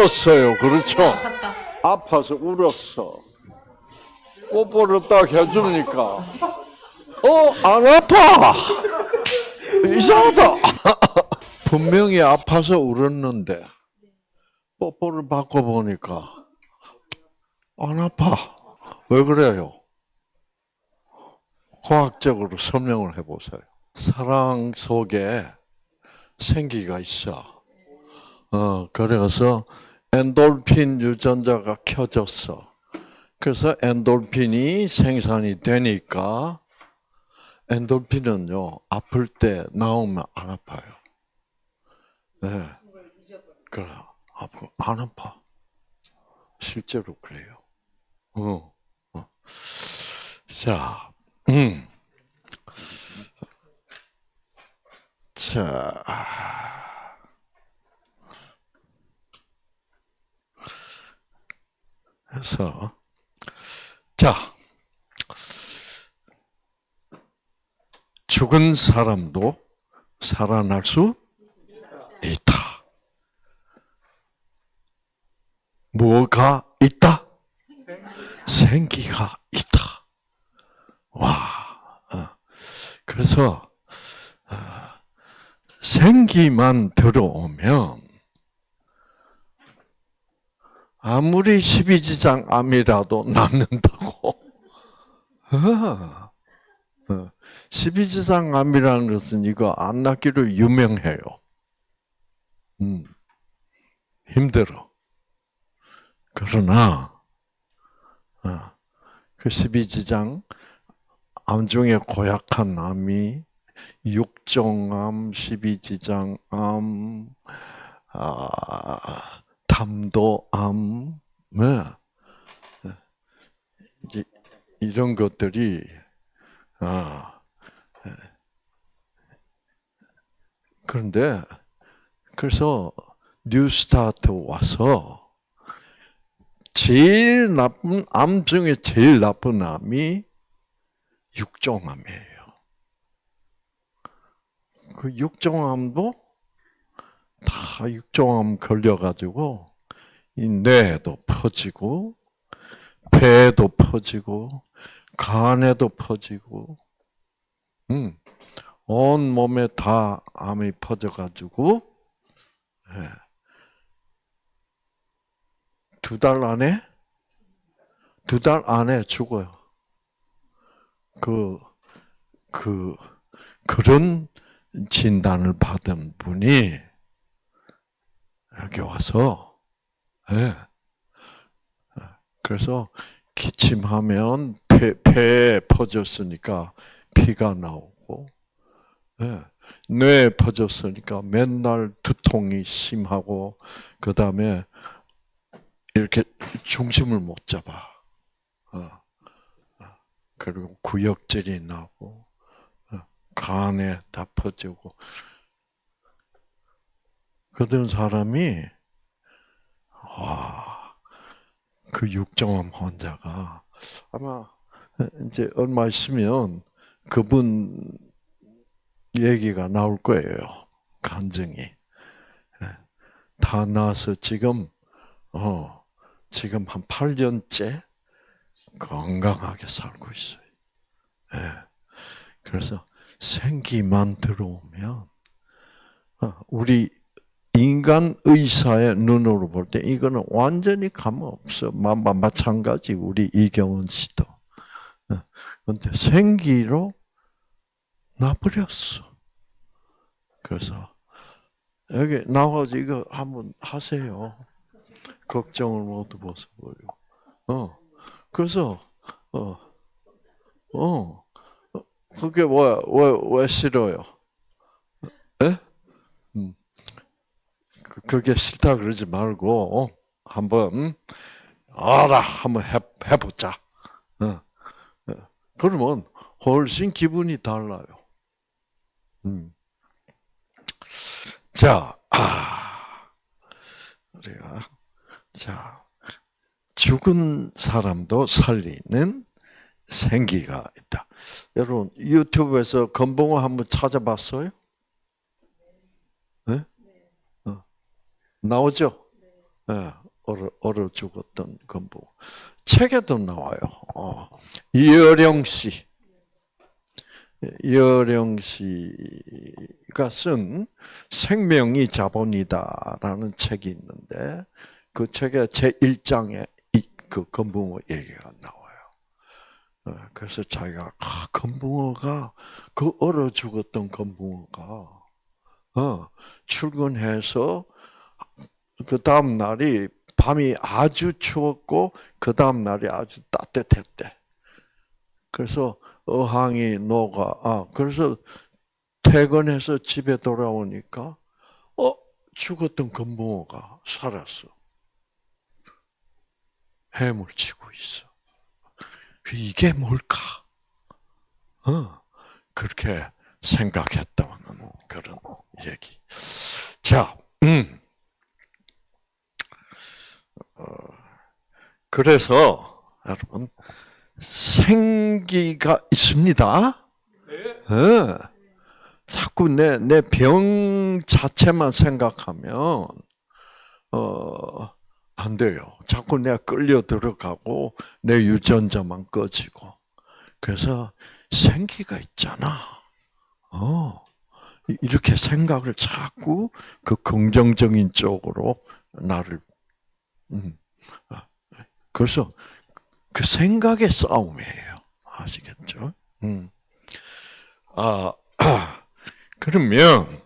울었어요. 그렇죠? 아파서 울었어. 뽀뽀를 딱 해주니까 안 아파. 이상하다. 분명히 아파서 울었는데 뽀뽀를 받고 보니까 안 아파. 왜 그래요? 과학적으로 설명을 해보세요. 사랑 속에 생기가 있어. 그래서 엔돌핀 유전자가 켜졌어. 그래서 엔돌핀이 생산이 되니까 엔돌핀은요, 아플 때 나오면 안 아파요. 네. 그래, 안 아파. 실제로 그래요. 자, 자, 그래서, 자, 죽은 사람도 살아날 수 있다. 뭐가 있다? 생기가 있다. 와, 그래서 생기만 들어오면 아무리 십이지장암이라도 낫는다고. 십이지장암이라는 것은 이거 안 낫기로 유명해요. 힘들어. 그러나 그 십이지장 암 중에 고약한 암이 육종암, 십이지장암, 담도암, 이런 것들이 그런데 그래서 뉴스타트 와서 제일 나쁜 암 중에 제일 나쁜 암이 육종암이에요. 그 육종암도 다 육종암 걸려가지고 이 뇌에도 퍼지고 폐에도 퍼지고 간에도 퍼지고 온 몸에 다 암이 퍼져가지고 2달 안에 죽어요. 그런 진단을 받은 분이 여기 와서, 그래서 기침하면 폐에 퍼졌으니까 피가 나오고, 뇌에 퍼졌으니까 맨날 두통이 심하고, 그 다음에 이렇게 중심을 못 잡아. 그리고 구역질이 나고, 간에 다 퍼지고. 그런 사람이, 그 육종암 환자가 아마 이제 얼마 있으면 그분 얘기가 나올 거예요. 간증이. 다 나서 지금 한 8년째 건강하게 살고 있어요. 그래서 생기만 들어오면 우리 인간 의사의 눈으로 볼 때 이거는 완전히 감없어. 마찬가지 우리 이경원 씨도. 그런데 생기로 나버렸어. 그래서 여기 나와서 이거 한번 하세요. 걱정을 모두 벗어버려. 그래서 그게 뭐야? 왜 싫어요? 에? 그게 싫다 그러지 말고 한번 한번 해보자. 그러면 훨씬 기분이 달라요. 자, 우리가 죽은 사람도 살리는 생기가 있다. 여러분 유튜브에서 건봉어 한번 찾아봤어요? 네? 나오죠? 예, 얼어 죽었던 건부. 책에도 나와요. 이어령 씨. 이어령 씨가 쓴 생명이 자본이다라는 책이 있는데 그 책의 제1장에 그 건붕어 얘기가 나와요. 그래서 자기가 건붕어가 그 얼어 죽었던 건붕어가 출근해서 그 다음 날이 밤이 아주 추웠고 그 다음 날이 아주 따뜻했대. 그래서 어항이 녹아. 그래서 퇴근해서 집에 돌아오니까 죽었던 건붕어가 살았어. 해물치고 있어. 이게 뭘까? 그렇게 생각했다는 그런 얘기. 자, 그래서 여러분 생기가 있습니다. 네. 자꾸 내 병 자체만 생각하면 안 돼요. 자꾸 내가 끌려 들어가고 내 유전자만 꺼지고. 그래서 생기가 있잖아. 이렇게 생각을 자꾸 그 긍정적인 쪽으로 나를 그래서 그 생각의 싸움이에요. 아시겠죠? 그러면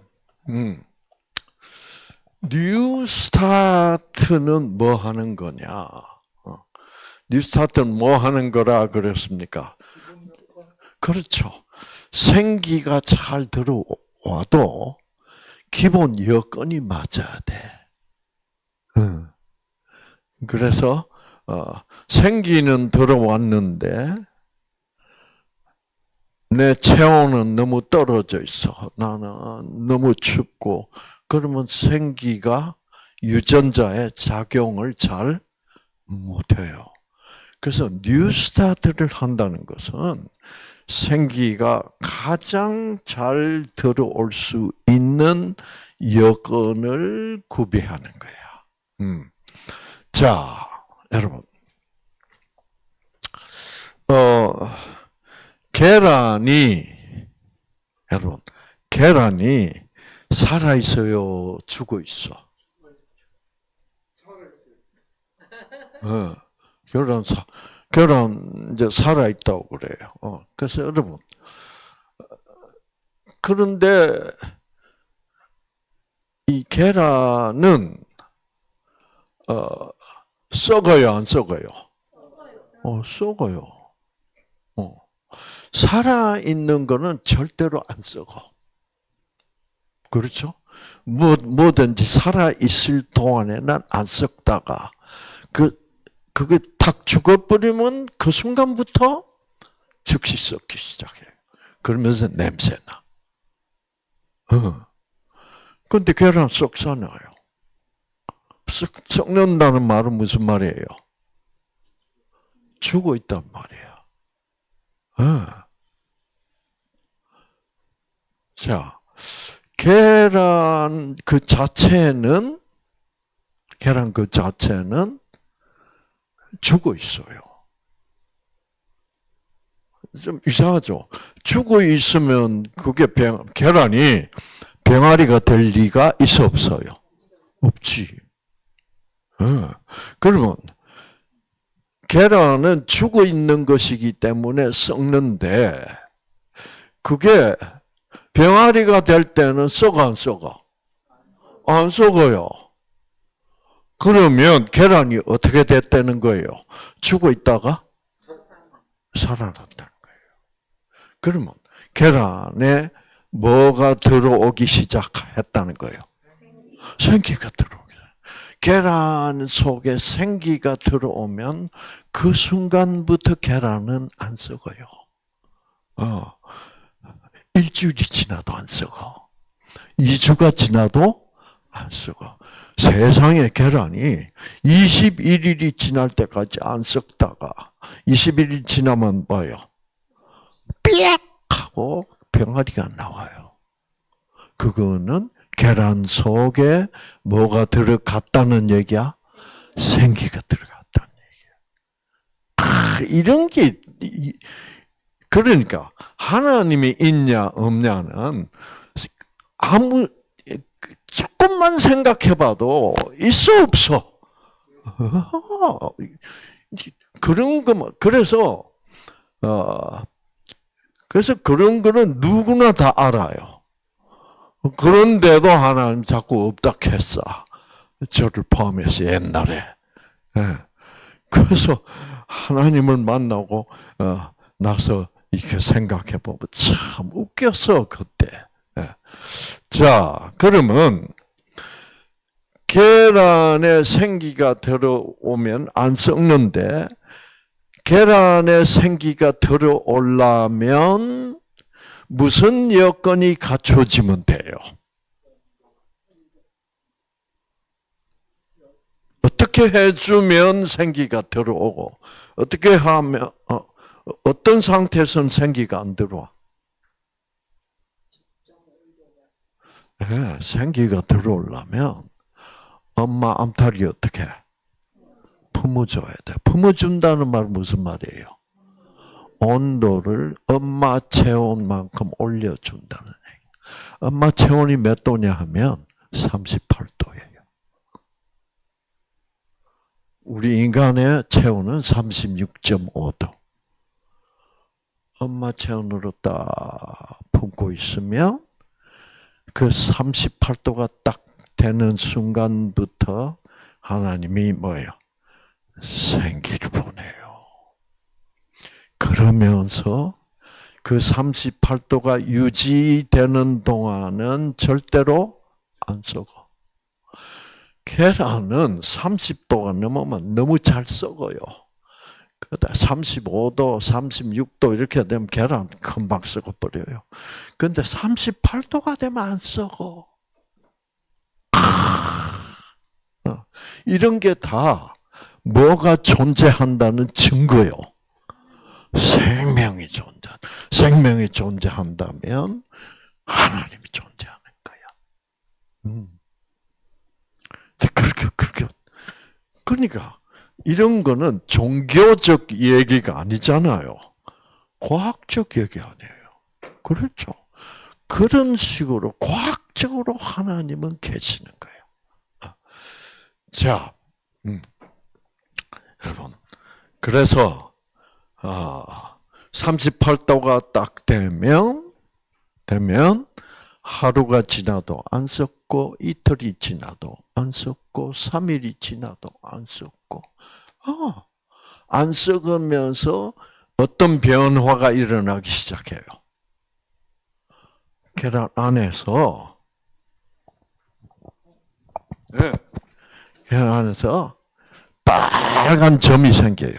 뉴 스타트는 뭐 하는 거냐? 뉴 스타트는 뭐 하는 거라 그랬습니까? 그렇죠. 생기가 잘 들어와도 기본 여건이 맞아야 돼. 그래서 생기는 들어왔는데 내 체온은 너무 떨어져 있어. 나는 너무 춥고 그러면 생기가 유전자의 작용을 잘 못해요. 그래서 뉴 스타트를 한다는 것은 생기가 가장 잘 들어올 수 있는 여건을 구비하는 거야. 자, 여러분, 계란이 살아 있어요, 죽어 있어. 계란 이제 살아 있다고 그래요. 그래서 여러분, 그런데 이 계란은 썩어요, 안 썩어요? 썩어요. 살아 있는 거는 절대로 안 썩어. 그렇죠? 뭐든지 살아 있을 동안에는 안 썩다가 그게 탁 죽어버리면 그 순간부터 즉시 썩기 시작해요. 그러면서 냄새나. 근데 계란 썩잖아요. 썩는다는 말은 무슨 말이에요? 죽어 있단 말이에요. 자, 계란 그 자체는 죽어 있어요. 좀 이상하죠? 죽어 있으면 그게 계란이 병아리가 될 리가 있어 없어요? 없지. 그러면 계란은 죽어 있는 것이기 때문에 썩는데 그게 병아리가 될 때는 썩어 안 썩어? 안 썩어요. 그러면 계란이 어떻게 됐다는 거예요? 죽어 있다가 살아났다는 거예요. 그러면 계란에 뭐가 들어오기 시작했다는 거예요? 생기가 들어오기. 계란 속에 생기가 들어오면 그 순간부터 계란은 안 썩어요. 일주일이 지나도 안 썩어. 2주가 지나도 안 썩어. 세상에 계란이 21일이 지날 때까지 안 썩다가 21일 지나면 뭐예요? 삐약 하고 병아리가 나와요. 그거는 계란 속에 뭐가 들어갔다는 얘기야? 생기가 들어갔다는 얘기예요. 이런 게 그러니까 하나님이 있냐 없냐는 아무 조금만 생각해봐도 있어 없어. 그런 거 그래서 그런 거는 누구나 다 알아요. 그런데도 하나님 자꾸 없다 했어. 저를 포함해서 옛날에. 그래서 하나님을 만나고 나서 이렇게 생각해 보면 참 웃겼어 그때. 자, 그러면 계란에 생기가 들어오면 안 썩는데 계란에 생기가 들어오려면 무슨 여건이 갖춰지면 돼요? 어떻게 해주면 생기가 들어오고 어떻게 하면 어떤 상태에서는 생기가 안 들어와? 네, 생기가 들어오려면 엄마 암탉이 어떻게 해? 품어줘야 돼. 품어준다는 말은 무슨 말이에요? 온도를 엄마 체온만큼 올려준다는 얘기. 엄마 체온이 몇 도냐 하면 38도예요. 우리 인간의 체온은 36.5도. 엄마 체온으로 딱 품고 있으면 그 38도가 딱 되는 순간부터 하나님이 뭐예요? 생기를 보내요. 그러면서 그 38도가 유지되는 동안은 절대로 안 썩어. 계란은 30도가 넘으면 너무 잘 썩어요. 35도, 36도 이렇게 되면 계란 금방 썩어버려요. 근데 38도가 되면 안 썩어. 이런 게 다 뭐가 존재한다는 증거요. 생명이 생명이 존재한다면 하나님이 존재하는 거야. 그렇게. 그러니까 이런 거는 종교적 얘기가 아니잖아요. 과학적 얘기 아니에요. 그렇죠. 그런 식으로 과학적으로 하나님은 계시는 거예요. 자, 여러분, 그래서 38도가 딱 되면 하루가 지나도 안 썩고 이틀이 지나도 안 썩고 3일이 지나도 안 썩고 안 썩으면서 어떤 변화가 일어나기 시작해요. 계란 안에서 계란 안에서 빨간 점이 생겨요.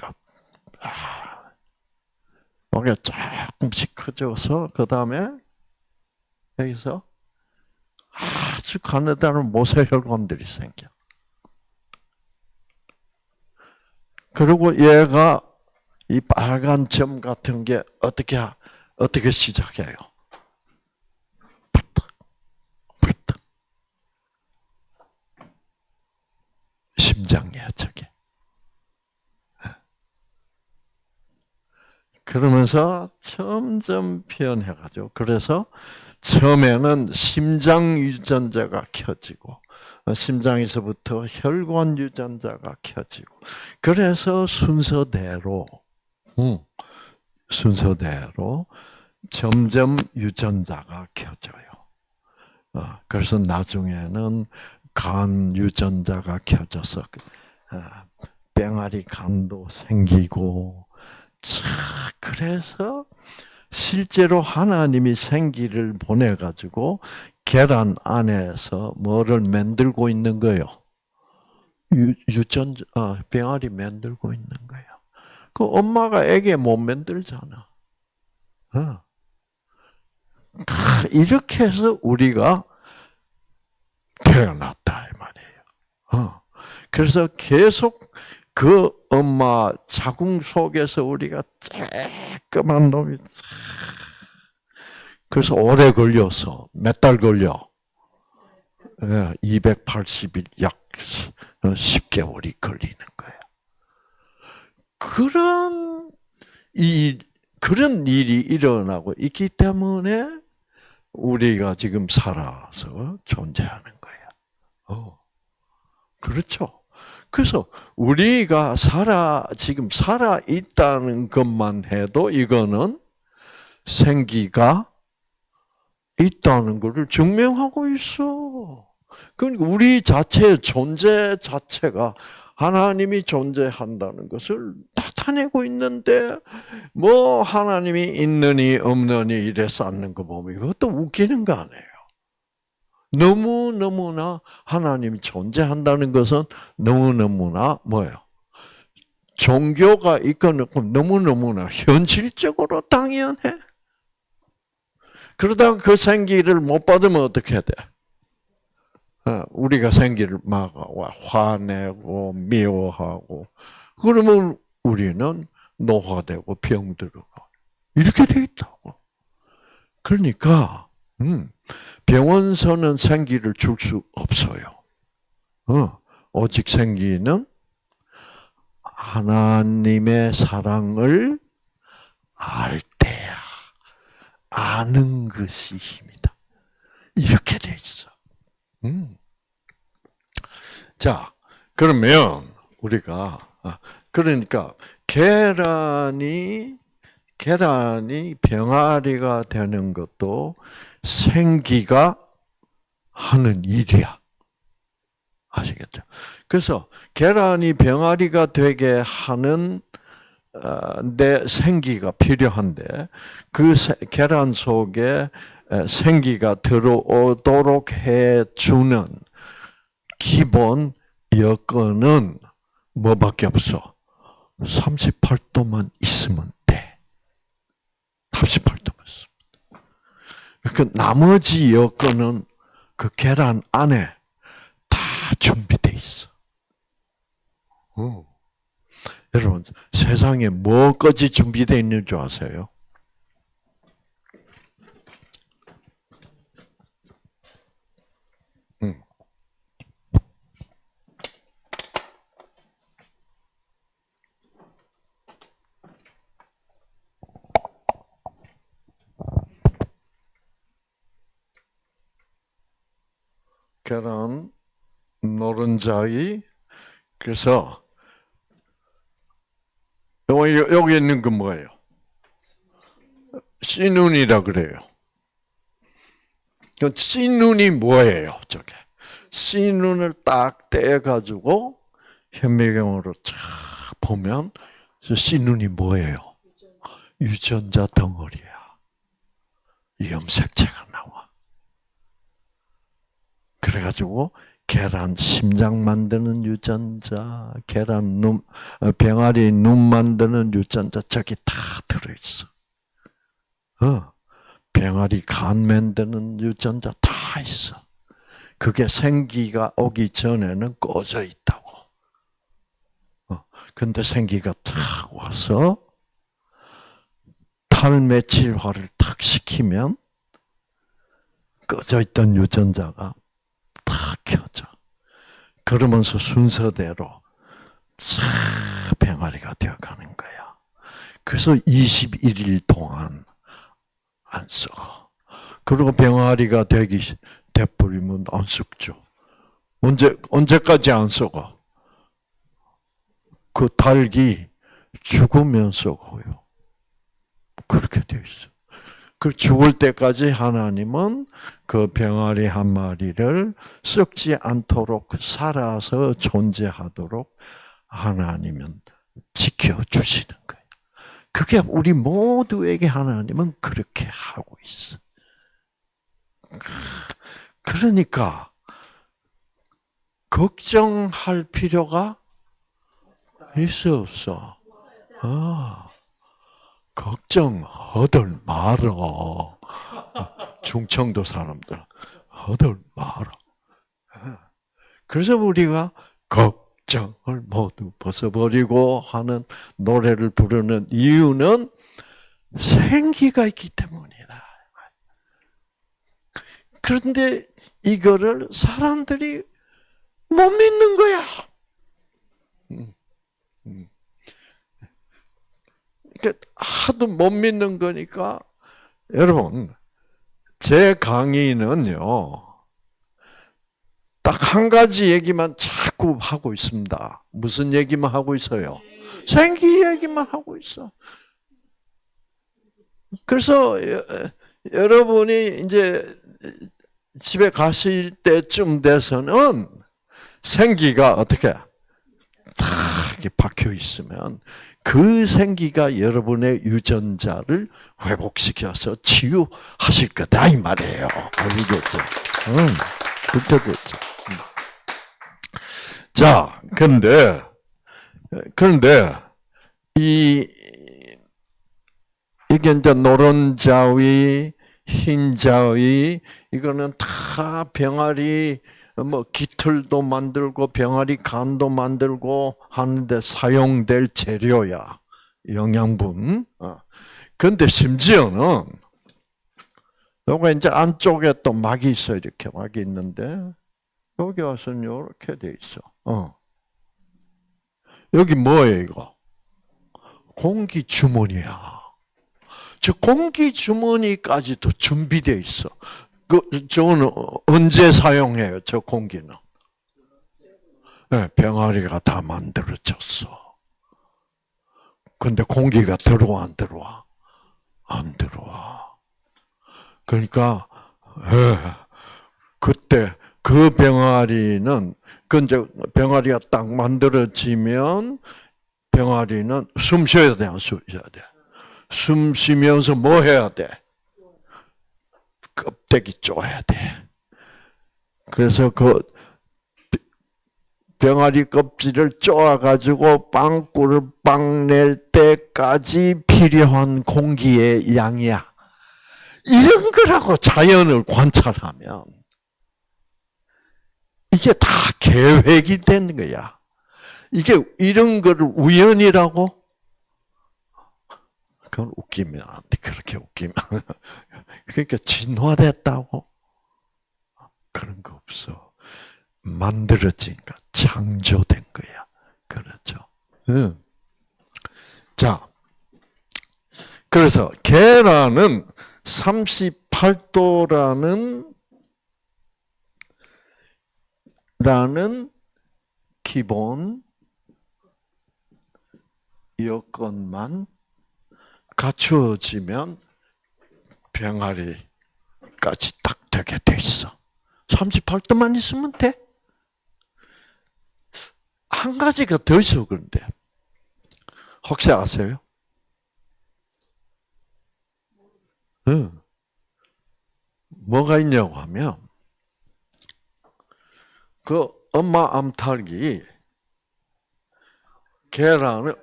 이게 조금씩 커져서 그 다음에 여기서 아주 가느다란 모세혈관들이 생겨. 그리고 얘가 이 빨간 점 같은 게 어떻게 시작해요? 펄떡. 심장이야, 저게. 그러면서 점점 변해가지고, 그래서 처음에는 심장 유전자가 켜지고, 심장에서부터 혈관 유전자가 켜지고, 그래서 순서대로 점점 유전자가 켜져요. 그래서 나중에는 간 유전자가 켜져서 뺑아리 간도 생기고, 그래서 실제로 하나님이 생기를 보내가지고 계란 안에서 뭐를 만들고 있는 거예요? 유전자, 뺑아리 만들고 있는 거예요. 그 엄마가 애기 못 만들잖아. 이렇게 해서 우리가 태어났다 이 말이에요. 그래서 계속 그 엄마 자궁 속에서 우리가 쬐끄만 놈이 그래서 오래 걸려서 몇 달 걸려? 280일 약 10개월이 걸리는 거예요. 그런 일이 일어나고 있기 때문에 우리가 지금 살아서 존재하는 거예요. 그렇죠. 그래서 우리가 지금 살아 있다는 것만 해도 이거는 생기가 있다는 것을 증명하고 있어. 그러니까 우리 자체의 존재 자체가 하나님이 존재한다는 것을 나타내고 있는데, 뭐 하나님이 있느니 없느니 이래 쌓는 거 보면 이것도 웃기는 거 아니에요. 너무너무나 하나님이 존재한다는 것은 너무너무나 뭐예요? 종교가 있건 없건 너무너무나 현실적으로 당연해. 그러다가 그 생기를 못 받으면 어떻게 돼? 우리가 생기를 막 화내고 미워하고 그러면 우리는 노화되고 병들고 이렇게 돼 있다고. 그러니까 병원서는 생기를 줄 수 없어요. 오직 생기는 하나님의 사랑을 알 때야 아는 것이 힘이다. 이렇게 돼 있어. 자, 그러면 우리가 그러니까 계란이 병아리가 되는 것도 생기가 하는 일이야. 아시겠죠? 그래서 계란이 병아리가 되게 하는 내 생기가 필요한데 그 계란 속에 생기가 들어오도록 해주는 기본 여건은 뭐밖에 없어? 38도만 있으면 돼. 38도만 있으면 돼. 그 나머지 여건은 그 계란 안에 다 준비돼 있어. 여러분, 세상에 뭐까지 준비되어 있는 줄 아세요? 계란, 노른자위, 그래서 여기 있는 건 뭐예요? 씨눈이라 그래요. 씨눈이 뭐예요? 저게 씨눈을 딱 떼가지고 현미경으로 쫙 보면 씨눈이 뭐예요? 유전자 덩어리야. 염색체가 나와. 그래가지고 계란 심장 만드는 유전자, 계란 병아리 눈 만드는 유전자 저기 다 들어있어. 병아리 간 만드는 유전자 다 있어. 그게 생기가 오기 전에는 꺼져 있다고. 근데 생기가 탁 와서 탈메칠화를 탁 시키면 꺼져 있던 유전자가 탁 켜져. 그러면서 순서대로 쫙 병아리가 되어가는 거야. 그래서 21일 동안 안 썩어. 그리고 병아리가 돼버리면 안 썩죠. 언제까지 안 썩어? 그 닭이 죽으면 썩어요. 그렇게 되어 있어. 그 죽을 때까지 하나님은 그 병아리 한 마리를 썩지 않도록 살아서 존재하도록 하나님은 지켜주시는 거예요. 그게 우리 모두에게 하나님은 그렇게 하고 있어. 그러니까 걱정할 필요가 있어 없어? 걱정 허들 말어. 중청도 사람들 허들 말어. 그래서 우리가 걱정을 모두 벗어버리고 하는 노래를 부르는 이유는 생기가 있기 때문이다. 그런데 이거를 사람들이 못 믿는 거야. 음, 음. 그러니까 하도 못 믿는 거니까 여러분 제 강의는요. 딱 한 가지 얘기만 자꾸 하고 있습니다. 무슨 얘기만 하고 있어요? 생기 얘기만 하고 있어. 그래서 여러분이 이제 집에 가실 때쯤 돼서는 생기가 어떻게 탁 이렇게 박혀 있으면 그 생기가 여러분의 유전자를 회복시켜서 치유하실 거다 이 말이에요. 아시겠죠? 그렇게 됐죠. 자, 그런데 이 이게 이제 노른자위, 흰자위 이거는 다 병아리 뭐 깃털도 만들고 병아리 간도 만들고 하는데 사용될 재료야. 영양분. 근데 심지어는 요거 이제 안쪽에 또 막이 있어. 이렇게 막이 있는데 여기 와서는 이렇게 돼 있어. 여기 뭐예요, 이거? 공기 주머니야. 저 공기 주머니까지도 준비되어 있어. 저거는 언제 사용해요? 저 공기는? 네, 병아리가 다 만들어졌어. 근데 공기가 들어와 안 들어와? 안 들어와. 그러니까 그때 그 병아리는 이제 병아리가 딱 만들어지면 병아리는 숨 쉬어야 돼, 안 쉬어야 돼? 숨 쉬면서 뭐 해야 돼? 껍데기 쪼아야 돼. 그래서 그 병아리 껍질을 쪼아가지고 빵꿀을 빵 낼 때까지 필요한 공기의 양이야. 이런 거라고 자연을 관찰하면 이게 다 계획이 된 거야. 이게 이런 거를 우연이라고? 그건 웃기면 안 돼. 그렇게 웃기면. 그러니까 진화됐다고? 그런 거 없어. 만들어진가, 창조된 거야. 그렇죠. 응. 자, 그래서 계란은 38도라는 기본 여건만 갖추어지면 병아리까지 딱 되게 돼 있어. 38도만 있으면 돼. 한 가지가 더 있어. 그런데 혹시 아세요? 응. 뭐가 있냐고 하면 그 엄마 암탉이 계란을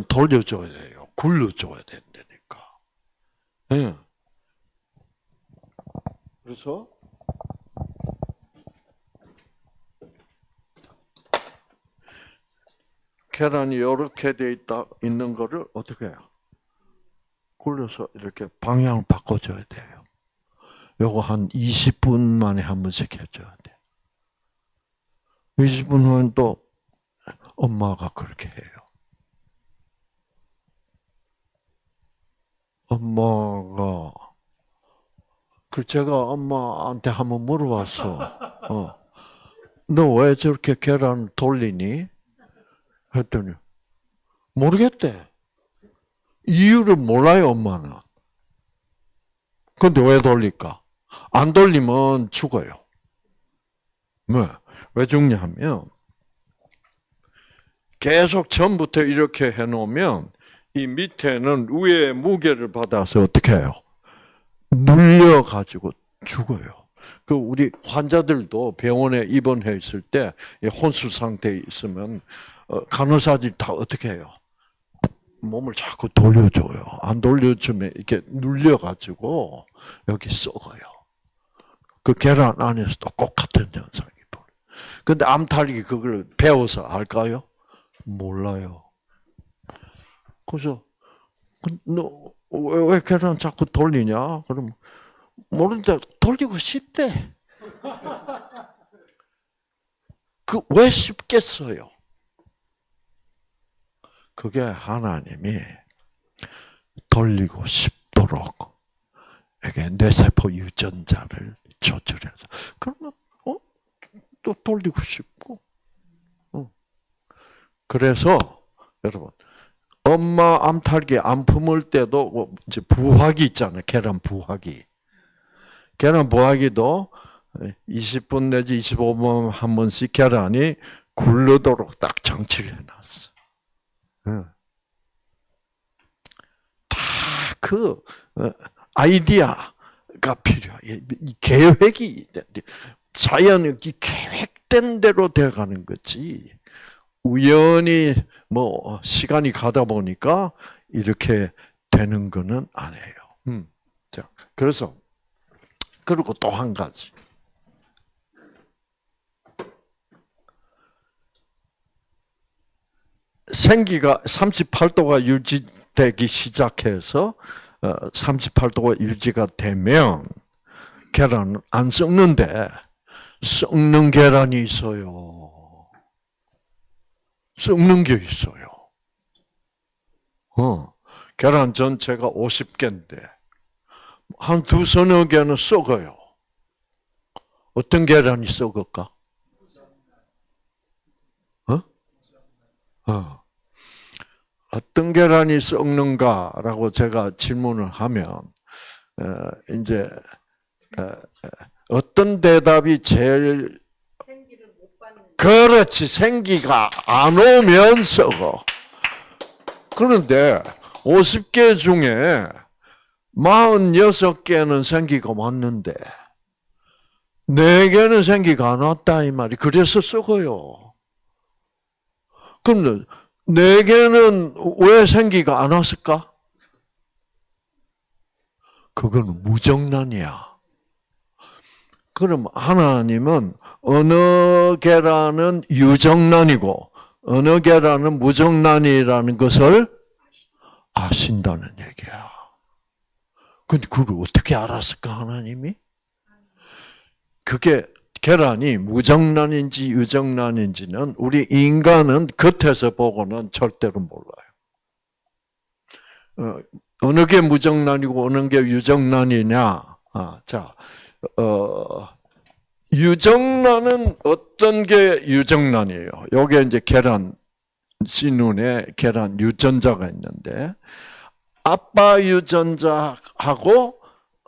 돌려줘야 돼요. 굴려줘야 된다니까. 응. 그래서 계란이 이렇게 돼 있는 거를 어떻게 해요? 굴려서 이렇게 방향을 바꿔줘야 돼요. 요거 한 20분 만에 한 번씩 해줘야 돼. 20분 후엔 또 엄마가 그렇게 해요. 엄마가 제가 엄마한테 한번 물어봤어. 너 왜 저렇게 계란 돌리니? 했더니 모르겠대. 이유를 몰라요, 엄마는. 근데 왜 돌릴까? 안 돌리면 죽어요. 왜 죽냐 하면 계속 처음부터 이렇게 해놓으면 이 밑에는 위에 무게를 받아서 어떻게 해요? 눌려가지고 죽어요. 우리 환자들도 병원에 입원해 있을 때 혼수 상태에 있으면 간호사들이 다 어떻게 해요? 몸을 자꾸 돌려줘요. 안 돌려주면 이렇게 눌려가지고 여기 썩어요. 그 계란 안에서 똑같은 현상이 벌어요. 근데 암탉이 그걸 배워서 알까요? 몰라요. 그래서 너 왜 계란 자꾸 돌리냐? 그럼 모르는데 돌리고 싶대. 왜 쉽겠어요? 그게 하나님이 돌리고 싶도록 이게 뇌세포 유전자를 조절해서 그러면 또 돌리고 싶고. 그래서 여러분 엄마 암탉이 안 품을 때도 이제 부화기 있잖아요. 계란 부화기. 계란 부화기도 20분 내지 25분 한 번씩 계란이 굴러도록 딱 장치를 해놨어. 다 그 아이디어가 필요해. 계획이 자연이 계획된 대로 돼가는 거지. 우연히 뭐 시간이 가다 보니까 이렇게 되는 거는 아니에요. 자, 그래서 그리고 또 한 가지. 생기가 38도가 유지되기 시작해서 38도가 유지가 되면 계란은 안 썩는데 썩는 계란이 있어요. 썩는 게 있어요. 계란 전체가 50개인데 한 두서너 개는 썩어요. 어떤 계란이 썩을까? 어떤 계란이 썩는가라고 제가 질문을 하면 이제 어떤 대답이 제일 생기를 못 받는. 그렇지. 생기가 안 오면 썩어. 그런데 50개 중에 46개는 생기가 왔는데 4개는 생기가 안 왔다 이 말이. 그래서 썩어요. 그럼 4개는 왜 생기가 안 왔을까? 그건 무정란이야. 그럼 하나님은 어느 계란은 유정란이고 어느 계란은 무정란이라는 것을 아신다는 얘기야. 근데 그걸 어떻게 알았을까 하나님이? 그게 계란이 무정란인지 유정란인지는 우리 인간은 겉에서 보고는 절대로 몰라요. 어느 게 무정란이고 어느 게 유정란이냐? 유정란은 어떤 게 유정란이에요? 여기에 이제 계란 씨눈에 계란 유전자가 있는데 아빠 유전자하고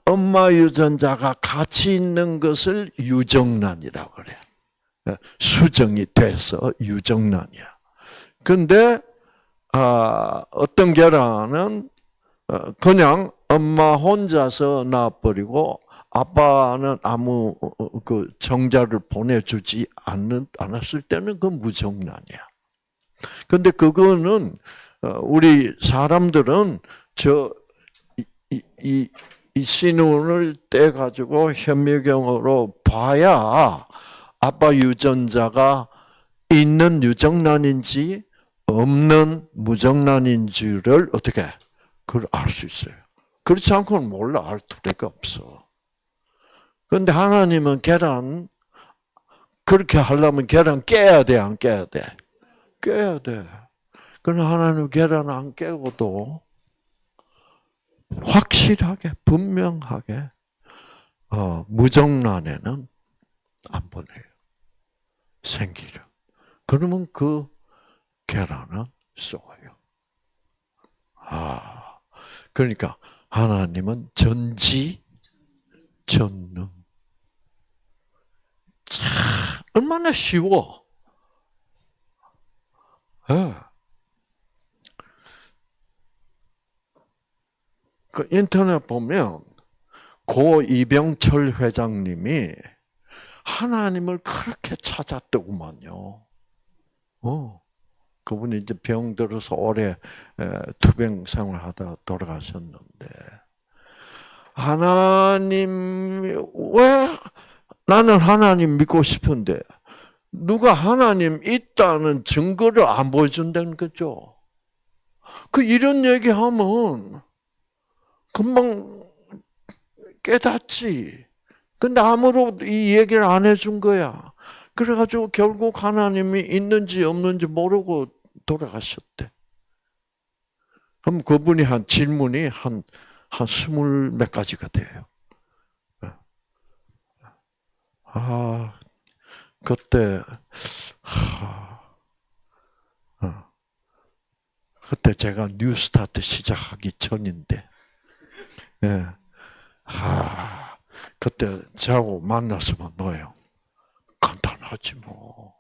엄마 유전자가 같이 있는 것을 유정란이라고 그래. 수정이 돼서 유정란이야. 그런데 어떤 계란은 그냥 엄마 혼자서 낳아버리고 아빠는 아무 그 정자를 보내주지 않았을 때는 그 무정란이야. 근데 그거는 우리 사람들은 이 신운을 떼가지고 현미경으로 봐야 아빠 유전자가 있는 유정란인지 없는 무정란인지를 어떻게 그걸 알 수 있어요. 그렇지 않고는 몰라. 알 수가 없어. 그런데 하나님은 계란 그렇게 하려면 계란 깨야 돼, 안 깨야 돼? 깨야 돼. 그러나 하나님은 계란 안 깨고도 확실하게 분명하게 무정란에는 안 보내요. 생기를. 그러면 그 계란은 썩어요. 그러니까 하나님은 전지전능. 얼마나 쉬워. 그 인터넷 보면 고 이병철 회장님이 하나님을 그렇게 찾았더구만요. 그분이 이제 병 들어서 오래 투병 생활하다가 돌아가셨는데 하나님 왜 나는 하나님 믿고 싶은데 누가 하나님 있다는 증거를 안 보여준다는 거죠. 이런 얘기하면 금방 깨닫지. 근데 아무도 이 얘기를 안 해준 거야. 그래가지고 결국 하나님이 있는지 없는지 모르고 돌아가셨대. 그럼 그분이 한 질문이 한 스물 몇 가지가 돼요. 아, 그때, 그때 제가 뉴스타트 시작하기 전인데, 예. 그때 저하고 만났으면 뭐예요? 간단하지 뭐.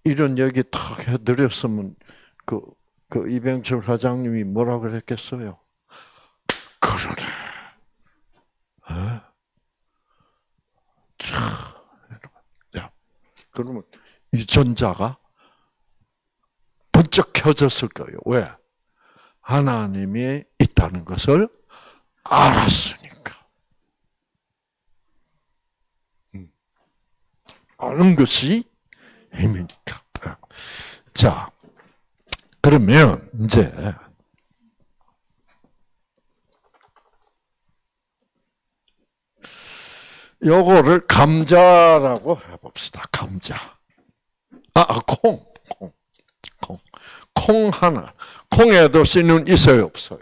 이런 얘기 탁 해드렸으면 그 이병철 회장님이 뭐라 그랬겠어요? 그러네. 참, 야, 그러면 유전자가 번쩍 켜졌을 거예요. 왜? 하나님이 있다는 것을 알았으니까. 아는 것이 힘이니까. 자, 그러면 이제 요거를 감자라고 해봅시다. 감자. 콩 하나. 콩에도 씨는 있어요, 없어요?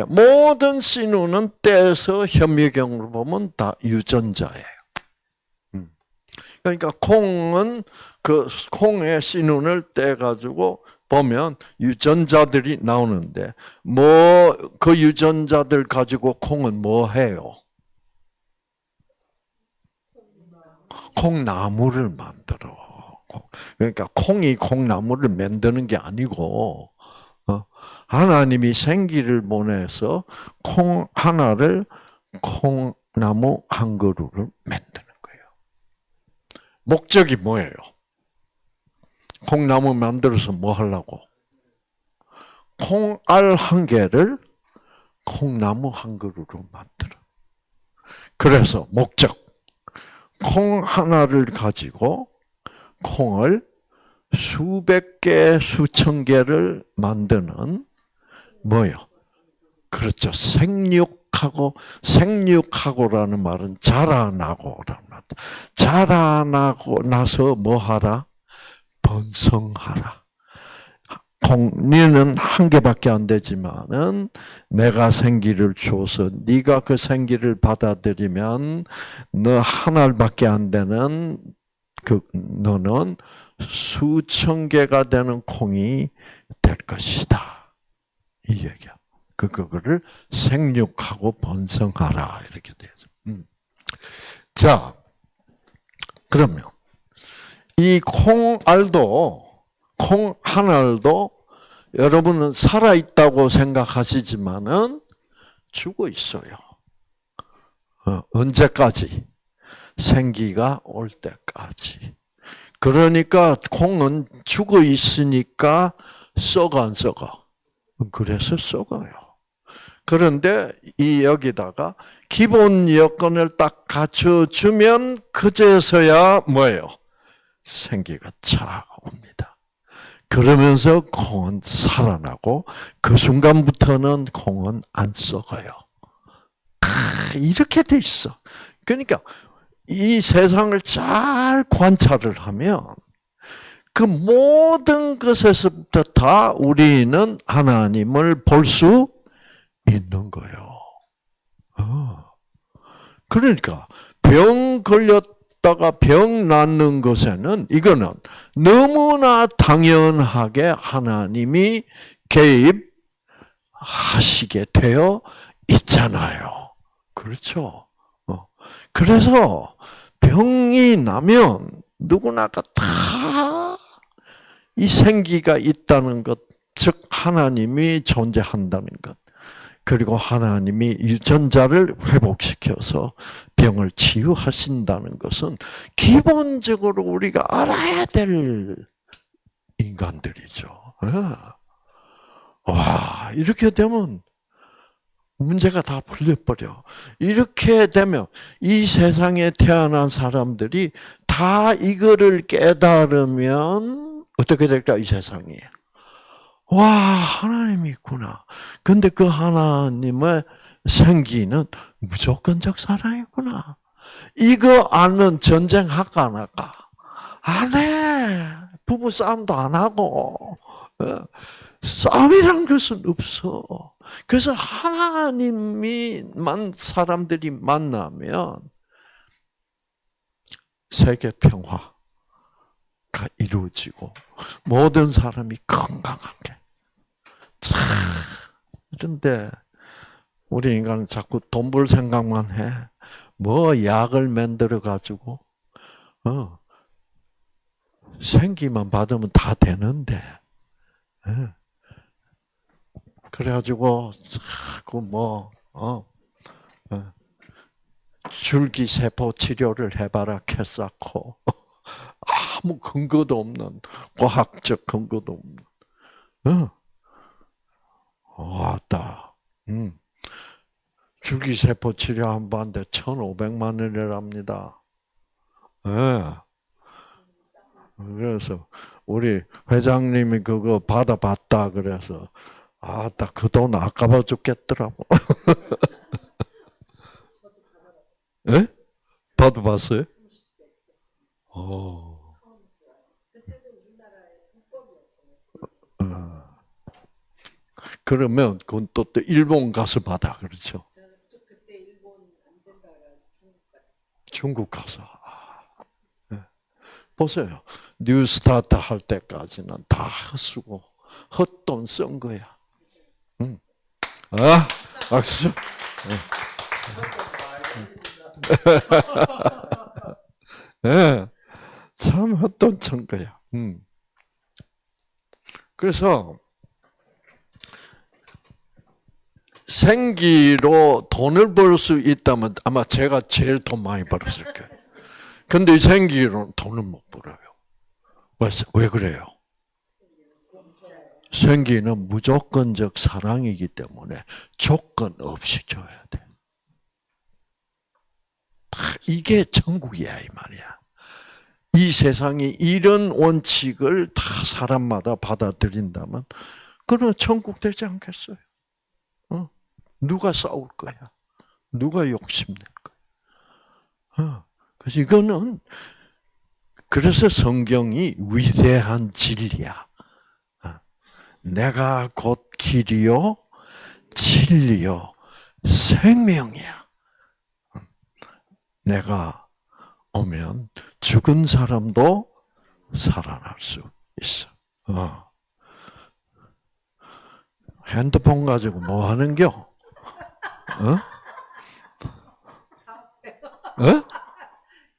모든 씨는 떼서 현미경으로 보면 다 유전자예요. 그러니까 콩은 그 콩의 씨눈을 떼가지고 보면 유전자들이 나오는데 그 유전자들 가지고 콩은 뭐 해요? 콩나무를 만들어. 그러니까 콩이 콩나무를 만드는 게 아니고 하나님이 생기를 보내서 콩 하나를 콩나무 한 그루를 만드는 거예요. 목적이 뭐예요? 콩나무 만들어서 뭐 하려고? 콩알 한 개를 콩나무 한 그루로 만들어. 그래서 목적. 콩 하나를 가지고 콩을 수백 개, 수천 개를 만드는 뭐요? 그렇죠. 생육하고라는 말은 자라나고라는 말. 자라나고 나서 뭐 하라? 번성하라. 니는 한 개밖에 안 되지만은 내가 생기를 줘서 네가 그 생기를 받아들이면 너 한 알밖에 안 되는 너는 수천 개가 되는 콩이 될 것이다. 이 얘기야. 그거를 생육하고 번성하라 이렇게 되죠. 자, 그러면 이 콩알도 콩 한 알도 여러분은 살아 있다고 생각하시지만은 죽어 있어요. 언제까지? 생기가 올 때까지. 그러니까 콩은 죽어 있으니까 썩어 안 썩어? 그래서 썩어요. 그런데 여기다가 기본 여건을 딱 갖춰주면 그제서야 뭐예요? 생기가 착 옵니다. 그러면서 콩은 살아나고 그 순간부터는 콩은 안 썩어요. 이렇게 돼 있어. 그러니까 이 세상을 잘 관찰을 하면 그 모든 것에서부터 다 우리는 하나님을 볼 수 있는 거예요. 그러니까 병 걸렸다가 병 낫는 것에는 이거는 너무나 당연하게 하나님이 개입하시게 되어 있잖아요. 그렇죠? 그래서 병이 나면 누구나가 다 이 생기가 있다는 것, 즉 하나님이 존재한다는 것, 그리고 하나님이 유전자를 회복시켜서 병을 치유하신다는 것은 기본적으로 우리가 알아야 될 인간들이죠. 와, 이렇게 되면 문제가 다 풀려버려. 이렇게 되면 이 세상에 태어난 사람들이 다 이거를 깨달으면 어떻게 될까, 이 세상이? 와, 하나님이 있구나. 근데 그 하나님의 생기는 무조건적 사랑이구나. 이거 알면 전쟁할까 안 할까? 안 해. 부부 싸움도 안 하고 싸움이란 것은 없어. 그래서 하나님이만 사람들이 만나면 세계 평화가 이루어지고 모든 사람이 건강하게. 그런데 우리 인간은 자꾸 돈 벌 생각만 해. 뭐 약을 만들어 가지고 생기만 받으면 다 되는데. 그래가지고 자꾸 줄기세포 치료를 해봐라 캐쌌고 아무 근거도 없는 과학적 근거도 없는 왔다. 줄기세포 치료 한 번에 1,500만 원이랍니다. 그래서 우리 회장님이 그거 받아봤다 그래서 딱 그 돈 아까워 죽겠더라고. 예? 받아봤어요? 그러면 그건 또 일본 가서 받아 그렇죠? 그때 일본 안 된다 중국 가서. 보세요. 뉴스타트 할 때까지는 다 헛수고 헛돈 쓴 거야. 박수. 참 헛돈 쓴 거야. 그래서 생기로 돈을 벌 수 있다면 아마 제가 제일 돈 많이 벌었을 거예요. 근데 이 생기로는 돈을 못 벌어요. 왜 그래요? 생기는 무조건적 사랑이기 때문에 조건 없이 줘야 돼. 이게 천국이야 이 말이야. 이 세상이 이런 원칙을 다 사람마다 받아들인다면 그러면 천국 되지 않겠어요? 누가 싸울 거야? 누가 욕심낼 거야? 그래서 이거는 그래서 성경이 위대한 진리야. 내가 곧 길이요, 진리요, 생명이야. 내가 오면 죽은 사람도 살아날 수 있어. 핸드폰 가지고 뭐 하는겨?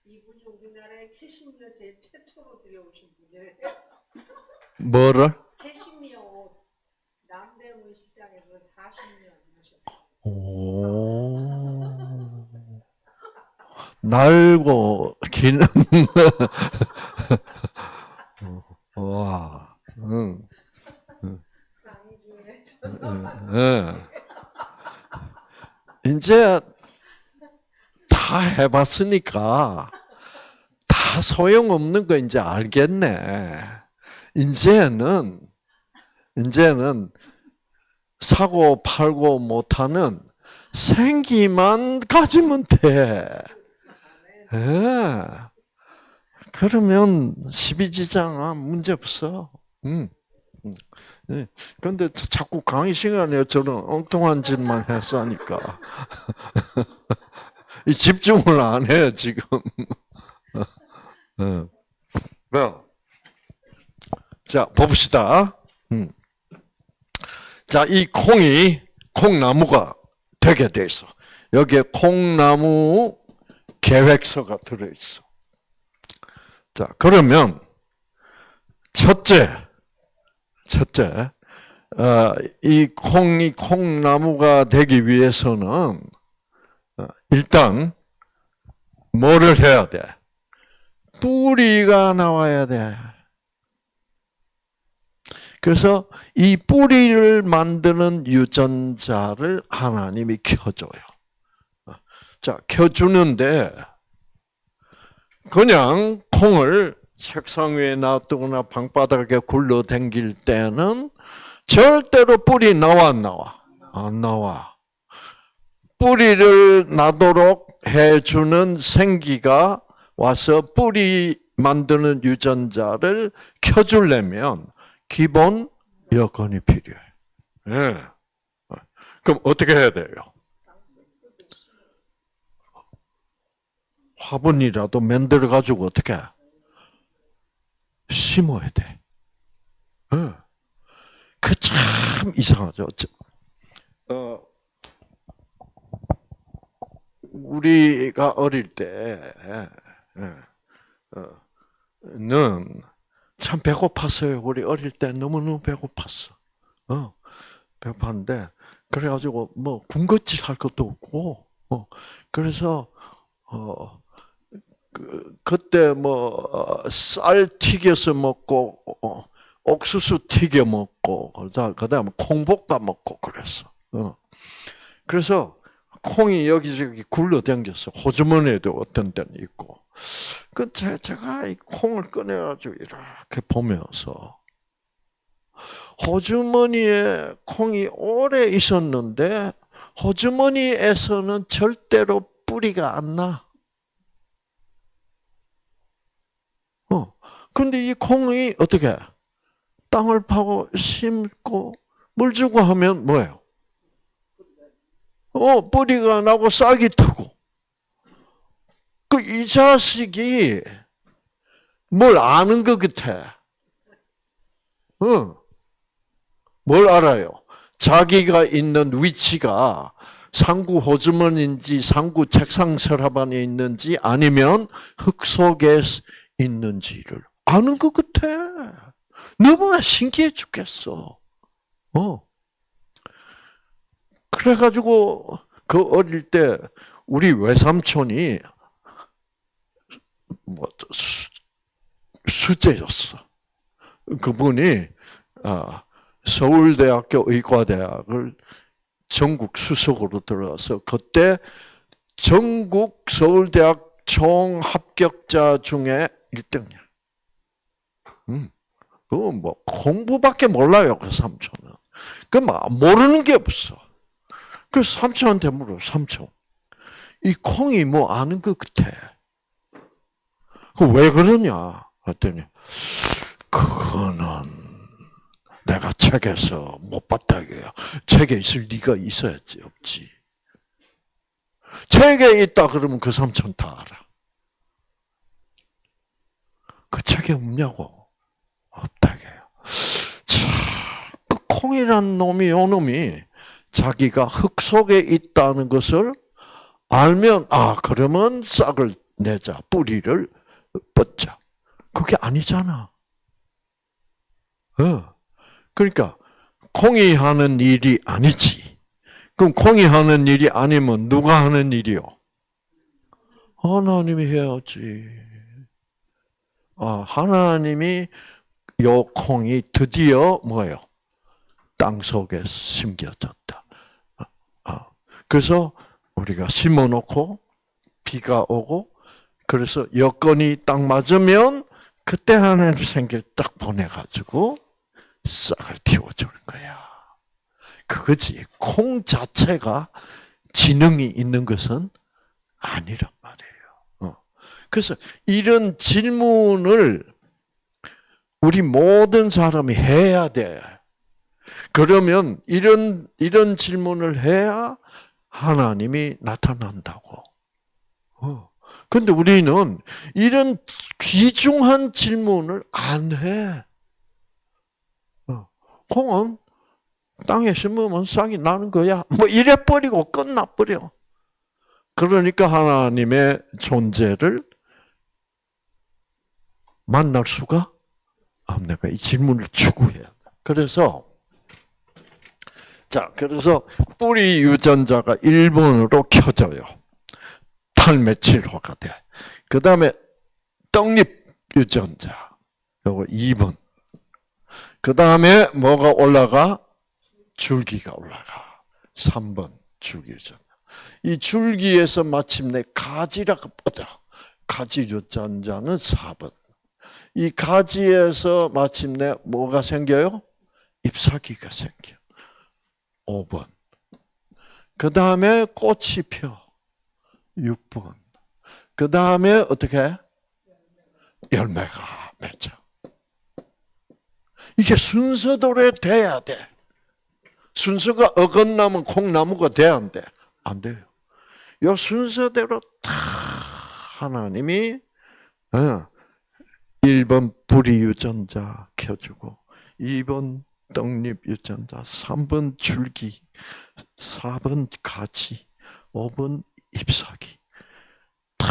이분이 우리나라에 캐시미어 제일 최초로 들여오신 분이에요. 뭐를? 캐시미어 옷 남대문 시장에서 40년 하셨어요. 오. 날고 기는 와. 강주에 이제 다 해봤으니까 다 소용없는 거 이제 알겠네. 이제는 사고 팔고 못하는 생기만 가지면 돼. 그러면 십이지장아 문제 없어. 근데 자꾸 강의 시간에 저런 엉뚱한 짓만 했으니까 이 집중을 안 해 지금. 자 봅시다. 자, 이 콩나무가 되게 돼 있어. 여기에 콩나무 계획서가 들어 있어. 자, 그러면 첫째, 이 콩나무가 되기 위해서는 일단 뭐를 해야 돼? 뿌리가 나와야 돼. 그래서 이 뿌리를 만드는 유전자를 하나님이 켜줘요. 자, 켜주는데 그냥 콩을 책상 위에 놔두거나 방바닥에 굴러댕길 때는 절대로 뿌리 나와 안 나와? 안 나와. 뿌리를 나도록 해주는 생기가 와서 뿌리 만드는 유전자를 켜주려면 기본 여건이 필요해. 예. 그럼 어떻게 해야 돼요? 화분이라도 만들어 가지고 어떻게 심어야 돼. 예. 그 참 이상하죠. 우리가 어릴 때는 참 배고팠어요. 우리 어릴 때 너무너무 배고팠어. 배고팠는데 그래가지고 뭐 군것질 할 것도 없고, 그래서 그때 뭐 쌀 튀겨서 먹고, 옥수수 튀겨 먹고, 그다음에 콩 볶아 먹고 그랬어. 그래서 콩이 여기저기 굴러다녔어. 호주머니에도 어떤 때는 있고. 제가 이 콩을 꺼내가지고 이렇게 보면서 호주머니에 콩이 오래 있었는데 호주머니에서는 절대로 뿌리가 안 나. 그런데 이 콩이 어떻게 땅을 파고 심고 물 주고 하면 뭐예요? 뿌리가 나고 싹이 트고. 이 자식이 뭘 아는 것 같아. 뭘 알아요? 자기가 있는 위치가 상구 호주머니인지 상구 책상 서랍 안에 있는지 아니면 흙 속에 있는지를 아는 것 같아. 너무나 신기해 죽겠어. 그래가지고 그 어릴 때 우리 외삼촌이 뭐 수재였어. 그분이 서울대학교 의과대학을 전국 수석으로 들어가서 그때 전국 서울대학 총 합격자 중에 1등이야. 뭐 공부밖에 몰라요, 그 삼촌은. 모르는 게 없어. 그래서 삼촌한테 물어, 삼촌. 이 콩이 뭐 아는 것 같아. 왜 그러냐? 그랬더니, 그거는 내가 책에서 못 봤다 이거야. 책에 있을 리가 있어야지, 없지. 책에 있다 그러면 그 삼촌 다 알아. 그 책에 없냐고. 없다 이거야. 자, 그 콩이란 놈이, 요 놈이 자기가 흙 속에 있다는 것을 알면, 그러면 싹을 내자, 뿌리를 뻗자. 그게 아니잖아. 그러니까 콩이 하는 일이 아니지. 그럼 콩이 하는 일이 아니면 누가 하는 일이요? 하나님이 해야지. 하나님이 요 콩이 드디어 뭐예요? 땅 속에 심겨졌다. 그래서 우리가 심어놓고 비가 오고 그래서 여건이 딱 맞으면 그때 하나님 생길 딱 보내가지고 싹을 틔워주는 거야. 그거지. 콩 자체가 지능이 있는 것은 아니란 말이에요. 그래서 이런 질문을 우리 모든 사람이 해야 돼. 그러면 이런 질문을 해야 하나님이 나타난다고. 근데 우리는 이런 귀중한 질문을 안 해. 콩은 땅에 심으면 싹이 나는 거야. 뭐 이래 버리고 끝나버려. 그러니까 하나님의 존재를 만날 수가 없는 거야. 이 질문을 추구해야 돼. 그래서 뿌리 유전자가 1번으로 켜져요. 탈메틸화가 돼. 그 다음에 떡잎 유전자. 요거 2번. 그 다음에 뭐가 올라가? 줄기가 올라가. 3번 줄기 유전자. 이 줄기에서 마침내 가지라고 뻗어. 가지 유전자는 4번. 이 가지에서 마침내 뭐가 생겨요? 잎사귀가 생겨. 5번. 그 다음에 꽃이 펴. 6번. 그 다음에 어떻게 해? 열매가 맺어. 이게 순서대로 돼야 돼. 순서가 어긋나면 콩나무가 돼야 안 돼? 안 돼요. 이 순서대로 다 하나님이 1번 불이유전자 켜주고 2번 떡잎유전자, 3번 줄기, 4번 가지, 5번 잎사귀. 다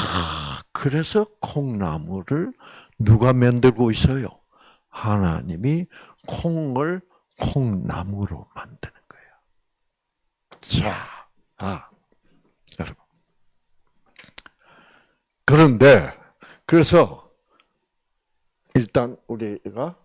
그래서 콩나무를 누가 만들고 있어요? 하나님이 콩을 콩나무로 만드는 거예요. 자, 여러분. 그런데 그래서 일단 우리가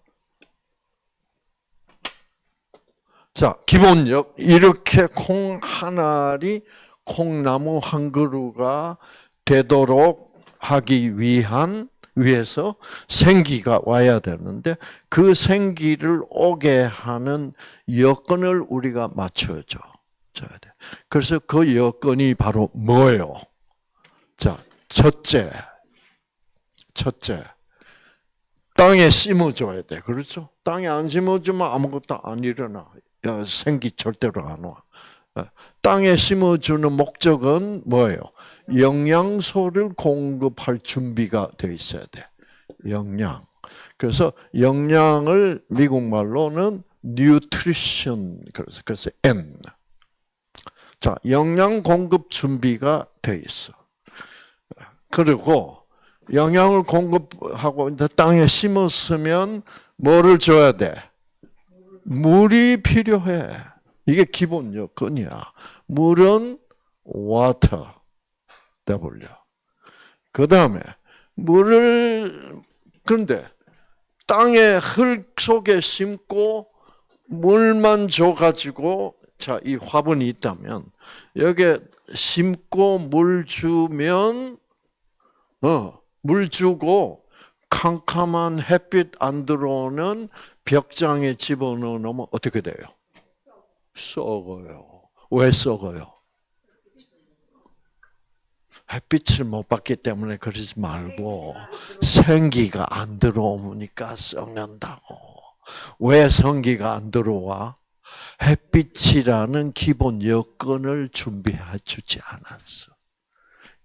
기본적 이렇게 콩 한 알이 콩나무 한 그루가 되도록 하기 위해서 생기가 와야 되는데 그 생기를 오게 하는 여건을 우리가 맞춰줘야 돼. 그래서 그 여건이 바로 뭐예요? 자, 첫째. 땅에 심어줘야 돼. 그렇죠? 땅에 안 심어주면 아무것도 안 일어나. 생기 절대로 안 와. 땅에 심어주는 목적은 뭐예요? 영양소를 공급할 준비가 되어 있어야 돼. 영양. 그래서 영양을 미국 말로는 nutrition, 그래서 N. 자, 영양 공급 준비가 되어 있어. 그리고 영양을 공급하고 이제 땅에 심었으면 뭐를 줘야 돼? 물이 필요해. 이게 기본 요건이야. 물은 water. W. 그 다음에 그런데 땅에 흙 속에 심고 물만 줘가지고 자, 이 화분이 있다면 여기에 심고 물 주면 물 주고 캄캄한 햇빛 안 들어오는 벽장에 집어넣어 놓으면 어떻게 돼요? 썩어요. 왜 썩어요? 햇빛을 못 받기 때문에 그러지 말고 생기가 안 들어오니까 썩는다고. 왜 생기가 안 들어와? 햇빛이라는 기본 여건을 준비해 주지 않았어.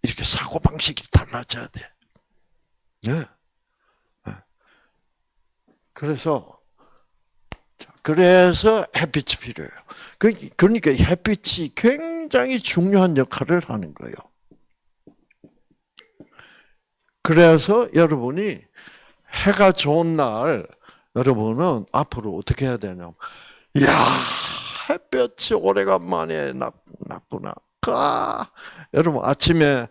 이렇게 사고방식이 달라져야 돼. 네. 그래서 햇빛이 필요해요. 그러니까 햇빛이 굉장히 중요한 역할을 하는 거예요. 그래서 여러분이 해가 좋은 날 여러분은 앞으로 어떻게 해야 되냐면 햇볕이 오래간만에 났구나. 여러분 아침에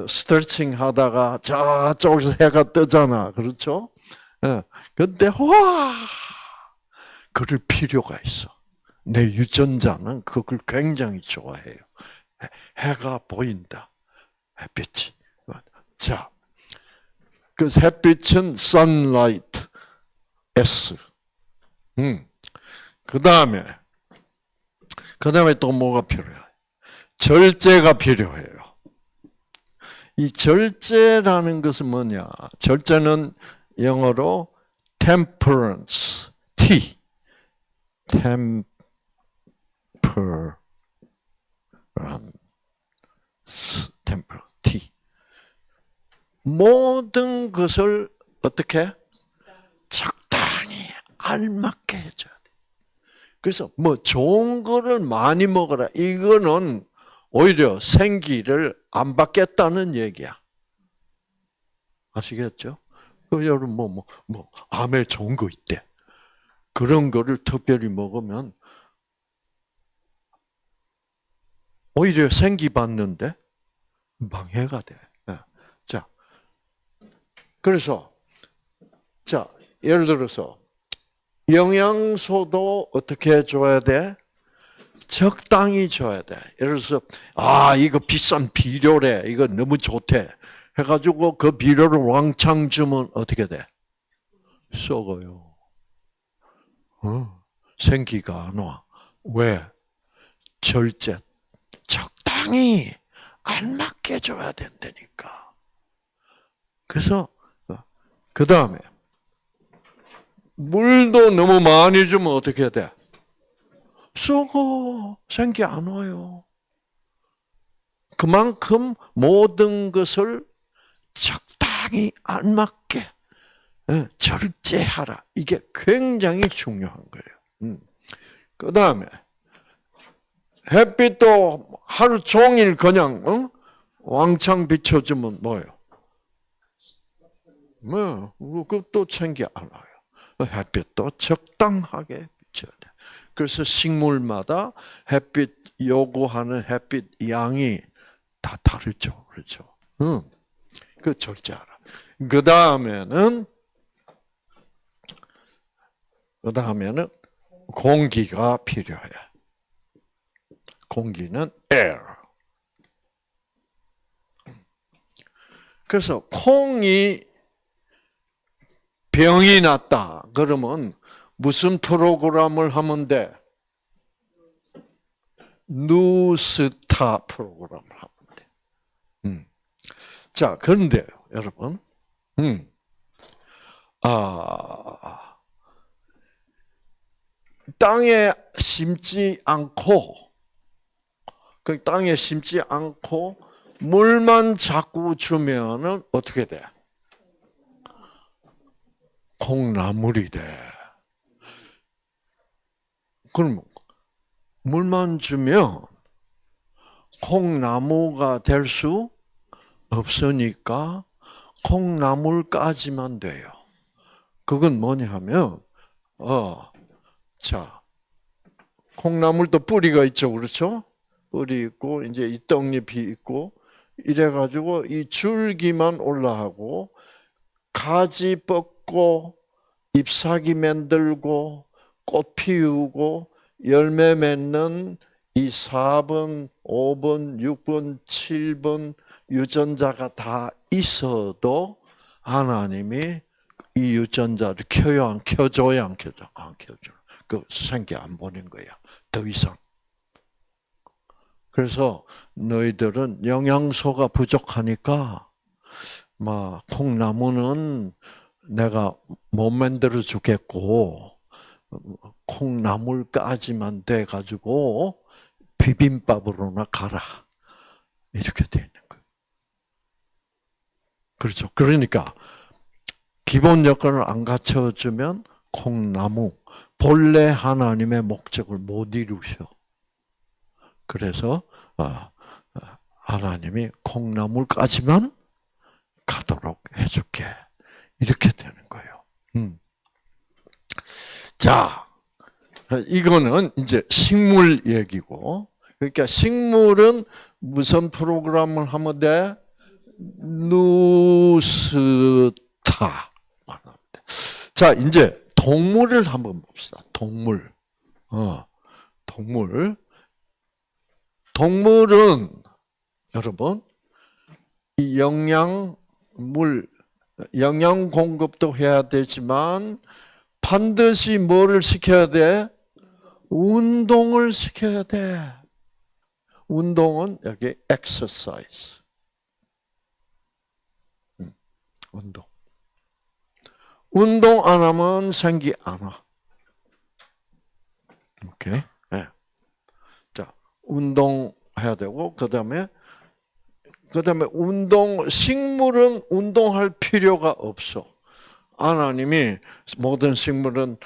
스트레칭 하다가 저쪽에서 해가 뜨잖아. 그렇죠? 근데 그럴 필요가 있어. 내 유전자는 그걸 굉장히 좋아해요. 해가 보인다. 햇빛이. 자, 그 햇빛은 sunlight S. 그 다음에 또 뭐가 필요해? 절제가 필요해요. 이 절제라는 것은 뭐냐? 절제는 영어로 temperance, T. T. 모든 것을 어떻게? 적당히 알맞게 해줘야 돼. 그래서 좋은 거를 많이 먹어라. 이거는 오히려 생기를 안 받겠다는 얘기야. 아시겠죠? 여러분 암에 좋은 거 있대. 그런 거를 특별히 먹으면 오히려 생기 받는데 방해가 돼. 자, 그래서 예를 들어서 영양소도 어떻게 줘야 돼? 적당히 줘야 돼. 예를 들어서 이거 비싼 비료래. 이거 너무 좋대. 해가지고 그 비료를 왕창 주면 어떻게 돼? 썩어요. 생기가 안 와. 왜? 절제. 적당히 알맞게 줘야 된다니까. 그래서 그 다음에 물도 너무 많이 주면 어떻게 돼? 썩어. 생기 안 와요. 그만큼 모든 것을 적당히 알맞게 절제하라. 이게 굉장히 중요한 거예요. 그 다음에 햇빛도 하루 종일 그냥 왕창 비춰주면 뭐예요? 그것도 챙겨 안 와요. 햇빛도 적당하게 비춰야 돼. 그래서 식물마다 햇빛 요구하는 햇빛 양이 다 다르죠, 그렇죠? 그 절제하라. 그 다음에는 공기가 필요해. 공기는 air. 그래서 콩이 병이 났다. 그러면 무슨 프로그램을 하면 돼? 누스타 프로그램을 하면 돼. 자, 그런데요, 여러분. 땅에 심지 않고, 그 땅에 심지 않고, 물만 자꾸 주면은 어떻게 돼? 콩나물이 돼. 그럼 물만 주면 콩나무가 될 수 없으니까 콩나물까지만 돼요. 그건 뭐냐면, 자, 콩나물도 뿌리가 있죠, 그렇죠? 뿌리 있고, 이제 이 떡잎이 있고, 이래가지고 이 줄기만 올라가고, 가지 뻗고, 잎사귀 만들고, 꽃 피우고, 열매 맺는 이 4번, 5번, 6번, 7번 유전자가 다 있어도 하나님이 이 유전자를 켜요, 안 켜줘요, 안 켜줘? 안 켜줘. 그 생기 안 보낸 거야. 더 이상. 그래서 너희들은 영양소가 부족하니까 막 콩나무는 내가 못 만들어 주겠고 콩나물까지만 돼 가지고 비빔밥으로나 가라. 이렇게 되는 거예요. 그렇죠. 그러니까 기본 여건을 안 갖춰주면 콩나무 본래 하나님의 목적을 못 이루셔. 그래서 하나님이 콩나물까지만 가도록 해줄게. 이렇게 되는 거예요. 자, 이거는 이제 식물 얘기고, 그러니까 식물은 무슨 프로그램을 하면 돼? 누스타. 자, 이제 동물을 한번 봅시다. 동물. 동물은 여러분 이 영양 공급도 해야 되지만 반드시 뭐를 시켜야 돼? 운동을 시켜야 돼. 운동은 여기 exercise. 운동 안 하면 생기 안 와. 오케이. 네. 자, 운동해야 되고 그다음에 식물은 운동할 필요가 없어. 하나님이 모든 식물은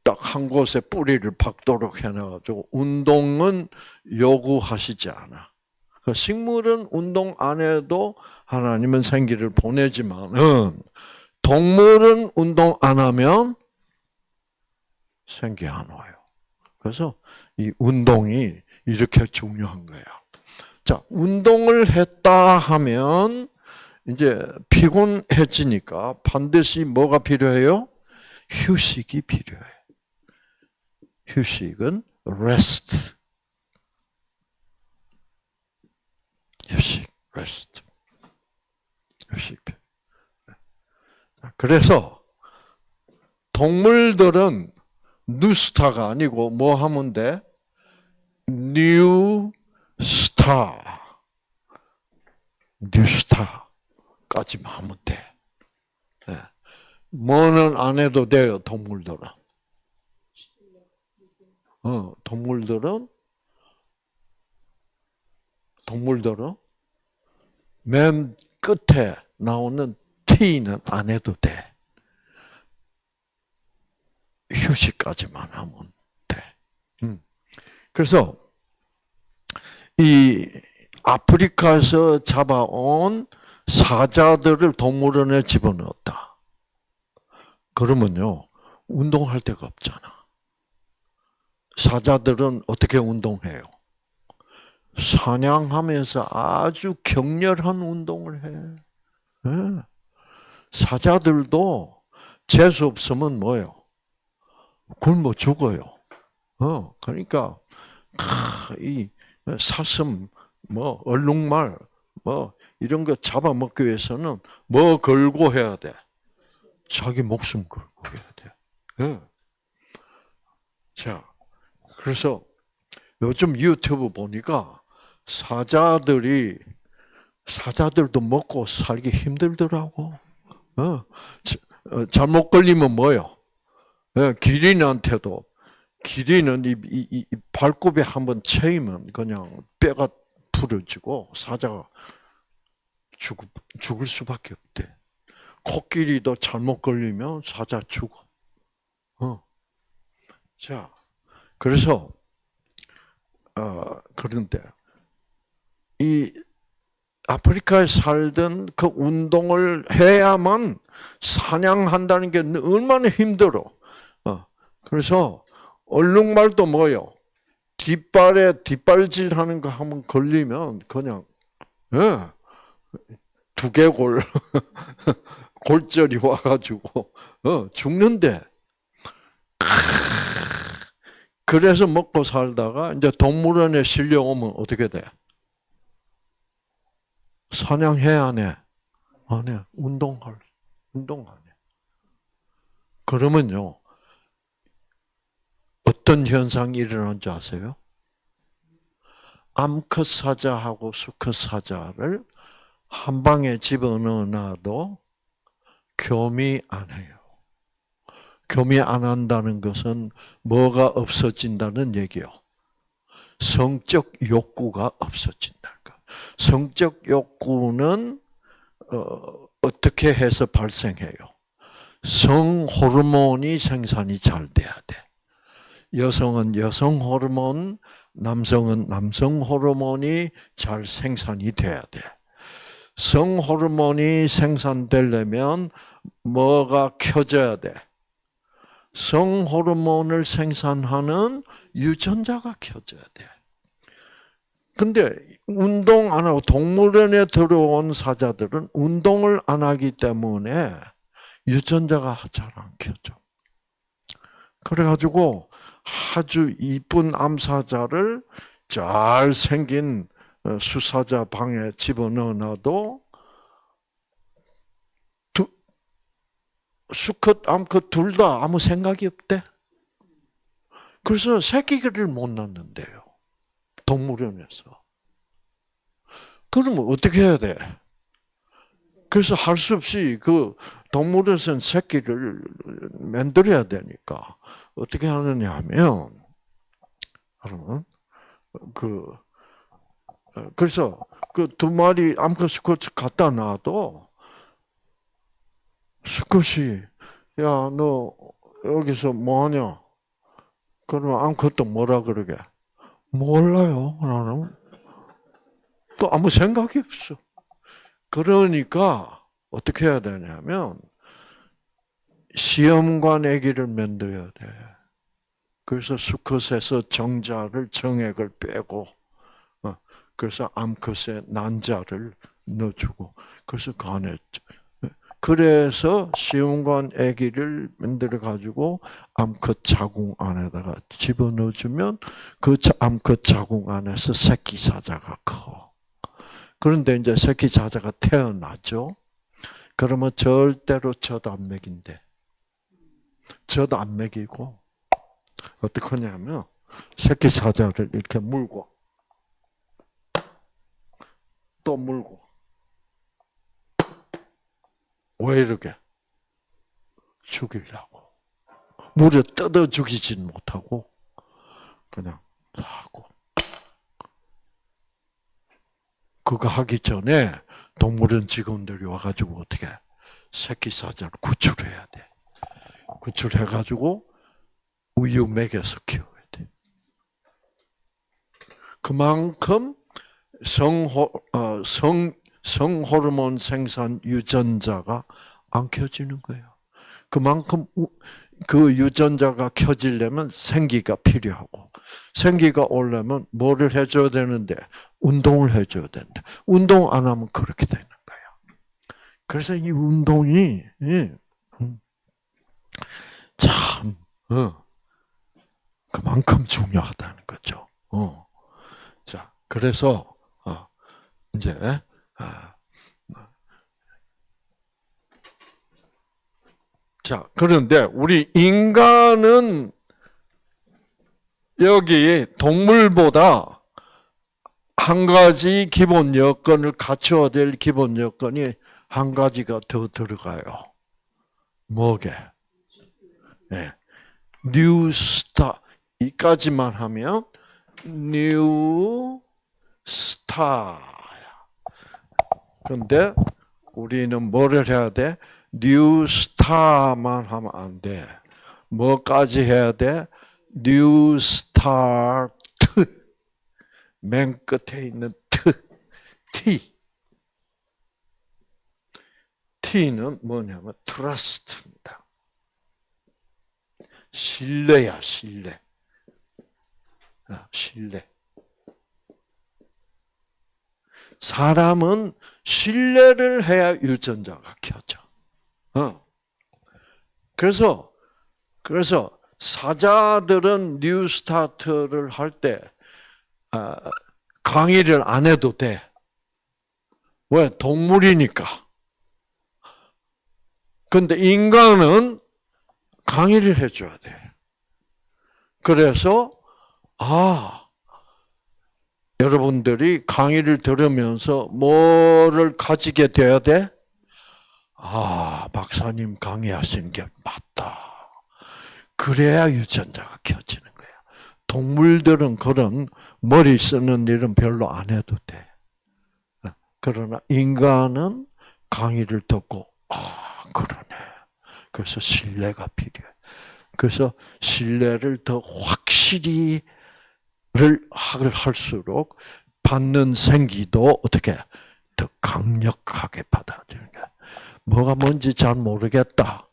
딱 한 곳에 뿌리를 박도록 해놔가지고 운동은 요구하시지 않아. 식물은 운동 안 해도 하나님은 생기를 보내지만은 동물은 운동 안 하면 생기 안 와요. 그래서 이 운동이 이렇게 중요한 거야. 자, 운동을 했다 하면 이제 피곤해지니까 반드시 뭐가 필요해요? 휴식이 필요해. 휴식은 rest. rest. 휴식. 그래서 동물들은 뉴스타가 아니고 뭐 하면 돼? 뉴스타까지만 하면 돼. 예. 뭐는 안 해도 돼요, 동물들은. 동물들은 맨 끝에 나오는 T는 안 해도 돼. 휴식까지만 하면 돼. 그래서 이 아프리카에서 잡아온 사자들을 동물원에 집어넣었다. 그러면요, 운동할 데가 없잖아. 사자들은 어떻게 운동해요? 사냥하면서 아주 격렬한 운동을 해. 네. 사자들도 재수 없으면 뭐예요? 굶어 죽어요. 그러니까 이 사슴, 뭐 얼룩말, 뭐 이런 거 잡아먹기 위해서는 뭐 걸고 해야 돼? 자기 목숨 걸고 해야 돼. 네. 자, 그래서 요즘 유튜브 보니까 사자들도 먹고 살기 힘들더라고. 잘못 걸리면 뭐요? 기린은 이 발굽에 한번 채이면 그냥 뼈가 부러지고 사자가 죽을 수밖에 없대. 코끼리도 잘못 걸리면 사자 죽어. 자, 그래서 그런데 이 아프리카에 살던 그 운동을 해야만 사냥한다는 게 얼마나 힘들어. 그래서 얼룩말도 뭐요? 뒷발질하는 거 한번 걸리면 그냥 두개골 골절이 와가지고 죽는데. 그래서 먹고 살다가 이제 동물원에 실려오면 어떻게 돼? 사냥해야 안 해? 안 해. 운동 안 해. 그러면요, 어떤 현상이 일어나는지 아세요? 암컷 사자하고 수컷 사자를 한 방에 집어넣어놔도 교미 안 해요. 교미 안 한다는 것은 뭐가 없어진다는 얘기요? 성적 욕구가 없어진다는 거. 성적 욕구는 어떻게 해서 발생해요? 성 호르몬이 생산이 잘 돼야 돼. 여성은 여성 호르몬, 남성은 남성 호르몬이 잘 생산이 돼야 돼. 성 호르몬이 생산되려면 뭐가 켜져야 돼? 성 호르몬을 생산하는 유전자가 켜져야 돼. 근데 운동 안 하고 동물원에 들어온 사자들은 운동을 안 하기 때문에 유전자가 잘 안 켜져. 그래가지고 아주 이쁜 암사자를 잘생긴 수사자 방에 집어넣어놔도 수컷, 암컷 둘 다 아무 생각이 없대. 그래서 새끼를 못 낳는데요. 동물원에서. 그러면 어떻게 해야 돼? 그래서 할 수 없이 그 동물원에서는 새끼를 만들어야 되니까 어떻게 하느냐 하면, 그래서 그 두 마리 암컷 수컷 갖다 놔도 수컷이, 야, 너 여기서 뭐 하냐? 그러면 암컷도 뭐라 그러게? 몰라요, 나는. 또 아무 생각이 없어. 그러니까 어떻게 해야 되냐면 시험관 아기를 만들어야 돼. 그래서 수컷에서 정액을 빼고, 그래서 암컷에 난자를 넣어주고, 그래서 간에. 그래서 시험관 아기를 만들어 가지고 암컷 자궁 안에다가 집어넣어주면 그 암컷 자궁 안에서 새끼 사자가 커. 그런데 이제 새끼 사자가 태어나죠. 그러면 절대로 젖 안 먹인대. 젖 안 먹이고 어떻게 하냐면 새끼 사자를 이렇게 물고 또 물고. 왜 이렇게? 죽이려고. 물에 뜯어 죽이진 못하고 그냥 하고. 그거 하기 전에 동물원 직원들이 와가지고 어떻게 새끼 사자를 구출해야 돼. 구출해가지고 우유 먹여서 키워야 돼. 그만큼 성호르몬 생산 유전자가 안 켜지는 거예요. 그만큼 그 유전자가 켜지려면 생기가 필요하고, 생기가 오려면 뭐를 해줘야 되는데? 운동을 해줘야 되는데, 운동 안 하면 그렇게 되는 거예요. 그래서 이 운동이 참 그만큼 중요하다는 거죠. 자, 그래서 이제 자, 그런데 우리 인간은 여기 동물보다 한 가지 기본 여건을 갖춰야 될 기본 여건이 한 가지가 더 들어가요. 뭐게? 네. 뉴스타. 이까지만 하면 뉴스타야. 근데 우리는 뭐를 해야 돼? 뉴스타만 하면 안 돼. 뭐까지 해야 돼? 뉴스타트. 맨 끝에 있는 T. T는 뭐냐면 트러스트입니다. 신뢰야, 신뢰. 신뢰. 사람은 신뢰를 해야 유전자가 켜져. 그래서 사자들은 뉴스타트를 할 때 강의를 안 해도 돼. 왜? 동물이니까. 근데 인간은 강의를 해줘야 돼. 그래서 여러분들이 강의를 들으면서 뭐를 가지게 돼야 돼? 박사님 강의하시는 게 맞다. 그래야 유전자가 켜지는 거야. 동물들은 그런 머리 쓰는 일은 별로 안 해도 돼. 그러나 인간은 강의를 듣고 그러네. 그래서 신뢰가 필요해. 그래서 신뢰를 더 확실히 할수록 받는 생기도 어떻게 더 강력하게 받아들이는 거야. 뭐가 뭔지 잘 모르겠다.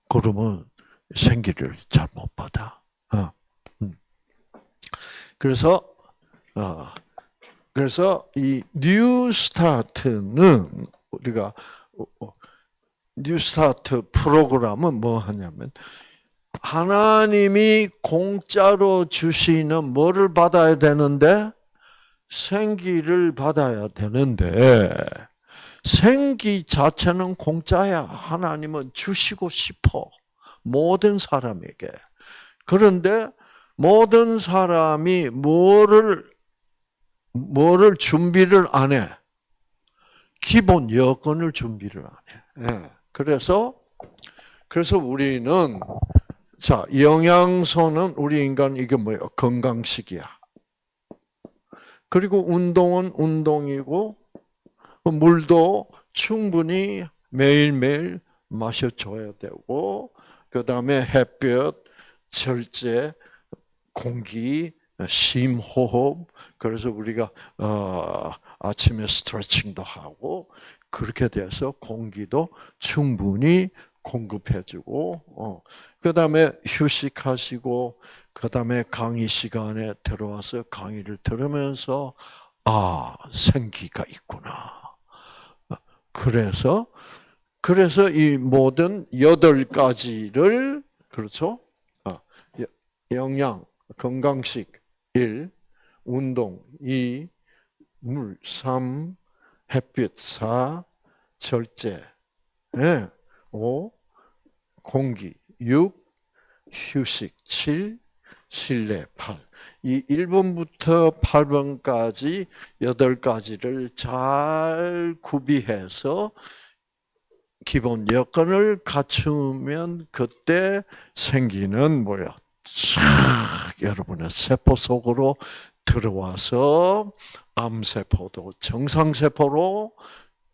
그러면 생기를 잘 못 받아. 그래서 이 뉴스타트는 우리가 뉴스타트 프로그램은 뭐 하냐면 하나님이 공짜로 주시는 뭐를 받아야 되는데 생기를 받아야 되는데 생기 자체는 공짜야. 하나님은 주시고 싶어. 모든 사람에게. 그런데 모든 사람이 뭐를 준비를 안 해? 기본 여건을 준비를 안 해. 그래서 우리는 영양소는 우리 인간 이게 뭐예요? 건강식이야. 그리고 운동은 운동이고 물도 충분히 매일매일 마셔줘야 되고 그다음에 햇볕, 철제, 공기, 심호흡. 그래서 우리가 아침에 스트레칭도 하고 그렇게 돼서 공기도 충분히 공급해주고 그다음에 휴식하시고 그다음에 강의 시간에 들어와서 강의를 들으면서 생기가 있구나. 그래서 이 모든 8가지를 그렇죠? 영양, 건강식 1, 운동 2, 물 3, 햇빛 4, 절제 5, 공기 6, 휴식 7, 신뢰 8. 이 1번부터 8번까지 8가지를 잘 구비해서 기본 여건을 갖추면 그때 생기는 뭐야? 싹 여러분의 세포 속으로 들어와서 암세포도 정상세포로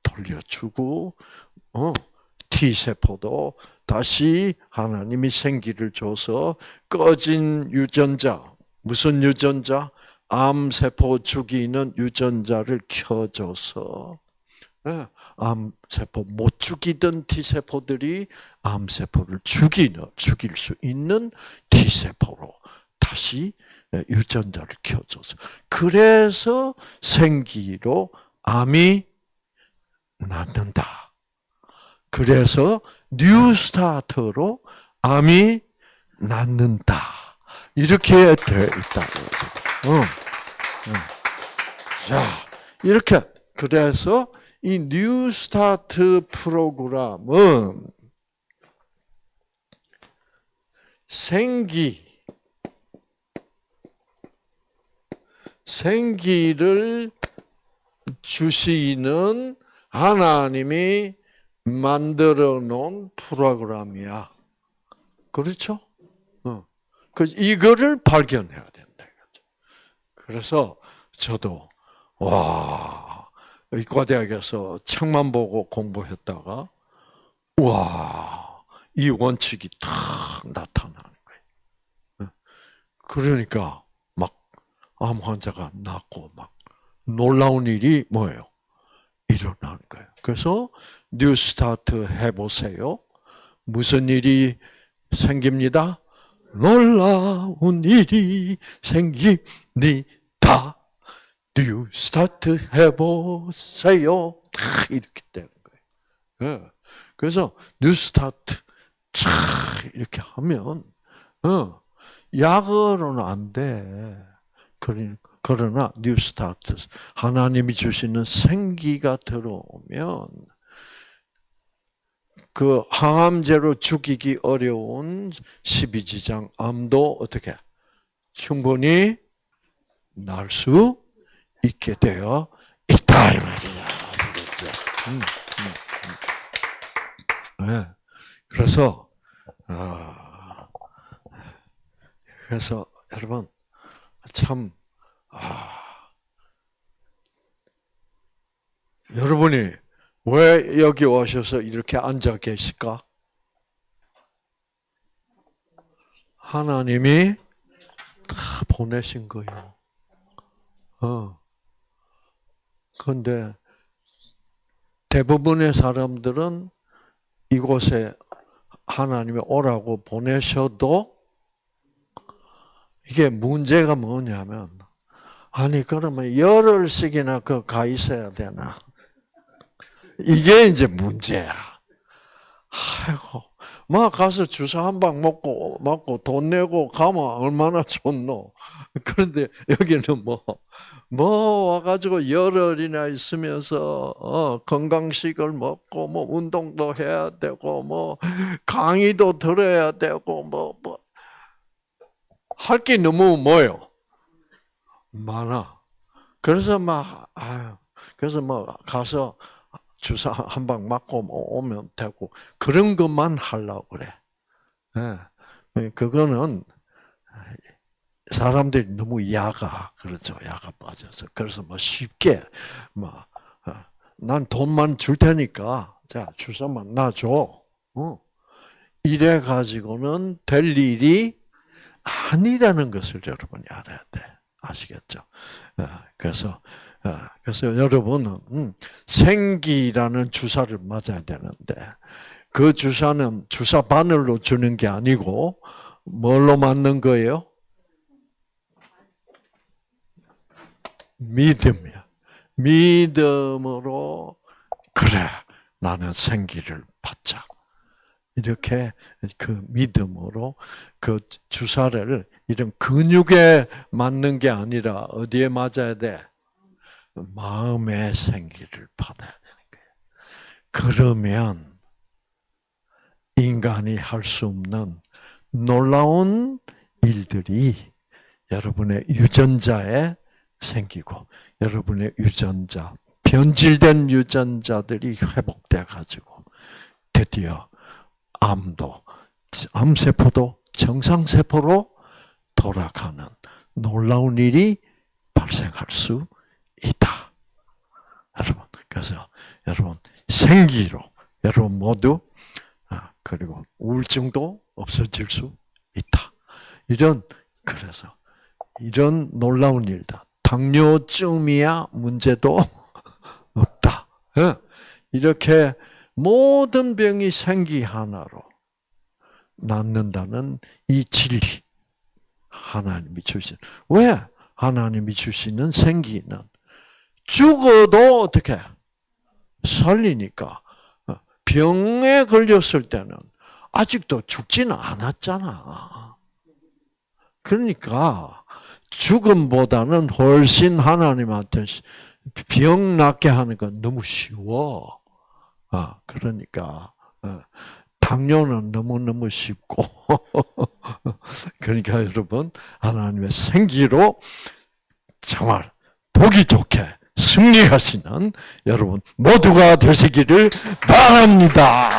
돌려주고, T세포도 다시 하나님이 생기를 줘서 꺼진 유전자, 무슨 유전자? 암세포 죽이는 유전자를 켜줘서 암세포 못 죽이던 T세포들이 암세포를 죽일 수 있는 T세포로 다시 유전자를 켜줘서, 그래서 생기로 암이 낫는다. 그래서 뉴스타트로 암이 낫는다. 이렇게 되어 있다고. 자, 이렇게. 그래서 이 뉴스타트 프로그램은 생기를 주시는 하나님이 만들어 놓은 프로그램이야. 그렇죠? 이거를 발견해야 된다. 그래서 저도 의과대학에서 책만 보고 공부했다가 이 원칙이 탁 나타나는 거예요. 그러니까 막 암 환자가 낫고 막 놀라운 일이 뭐예요? 일어나는 거예요. 그래서 뉴스타트 해보세요. 무슨 일이 생깁니다? 놀라운 일이 생깁니다. 뉴스타트 해보세요. 이렇게 되는 거예요. 그래서 뉴스타트 이렇게 하면 약으로는 안 돼. 그러나 뉴스타트, 하나님이 주시는 생기가 들어오면 그 항암제로 죽이기 어려운 12지장 암도 어떻게 충분히 날 수 있게 되어 있다 이 말이야. 네. 그래서 여러분 참 여러분이 왜 여기 오셔서 이렇게 앉아 계실까? 하나님이 다 보내신 거예요. 그런데 대부분의 사람들은 이곳에 하나님이 오라고 보내셔도 이게 문제가 뭐냐면, 아니 그러면 열흘씩이나 가 있어야 되나? 이게 이제 문제야. 아이고, 막 가서 주사 한 방 맞고 돈 내고 가면 얼마나 좋노. 그런데 여기는 와가지고 열흘이나 있으면서 건강식을 먹고 운동도 해야 되고 강의도 들어야 되고 할 게 너무 뭐요? 많아. 그래서 가서 주사 한 방 맞고 오면 되고 그런 것만 하려고 그래. 그거는 사람들이 너무 야가 그렇죠. 야가 빠져서 그래서 쉽게 난 돈만 줄 테니까 자 주사만 놔줘. 이래 가지고는 될 일이 아니라는 것을 여러분이 알아야 돼. 아시겠죠? 그래서 여러분은 생기라는 주사를 맞아야 되는데 그 주사는 주사 바늘로 주는 게 아니고 뭘로 맞는 거예요? 믿음이야. 믿음으로 그래 나는 생기를 받자. 이렇게 그 믿음으로 그 주사를 이런 근육에 맞는 게 아니라 어디에 맞아야 돼? 마음의 생기를 받아야 되는 거예요. 그러면 인간이 할 수 없는 놀라운 일들이 여러분의 유전자에 생기고 여러분의 유전자, 변질된 유전자들이 회복돼 가지고 드디어 암세포도 정상세포로 돌아가는 놀라운 일이 발생할 수 있다. 여러분, 그래서 여러분 생기로 여러분 모두 그리고 우울증도 없어질 수 있다. 그래서 이런 놀라운 일들, 당뇨쯤이야 문제도 없다. 이렇게 모든 병이 생기 하나로 낫는다는 이 진리, 하나님이 주신. 왜 하나님이 주시는 생기는 죽어도 어떻게 살리니까. 병에 걸렸을 때는 아직도 죽지는 않았잖아. 그러니까 죽음보다는 훨씬 하나님한테 병 낫게 하는 건 너무 쉬워. 그러니까 당뇨는 너무너무 쉽고 그러니까 여러분 하나님의 생기로 정말 보기 좋게 승리하시는 여러분 모두가 되시기를 바랍니다.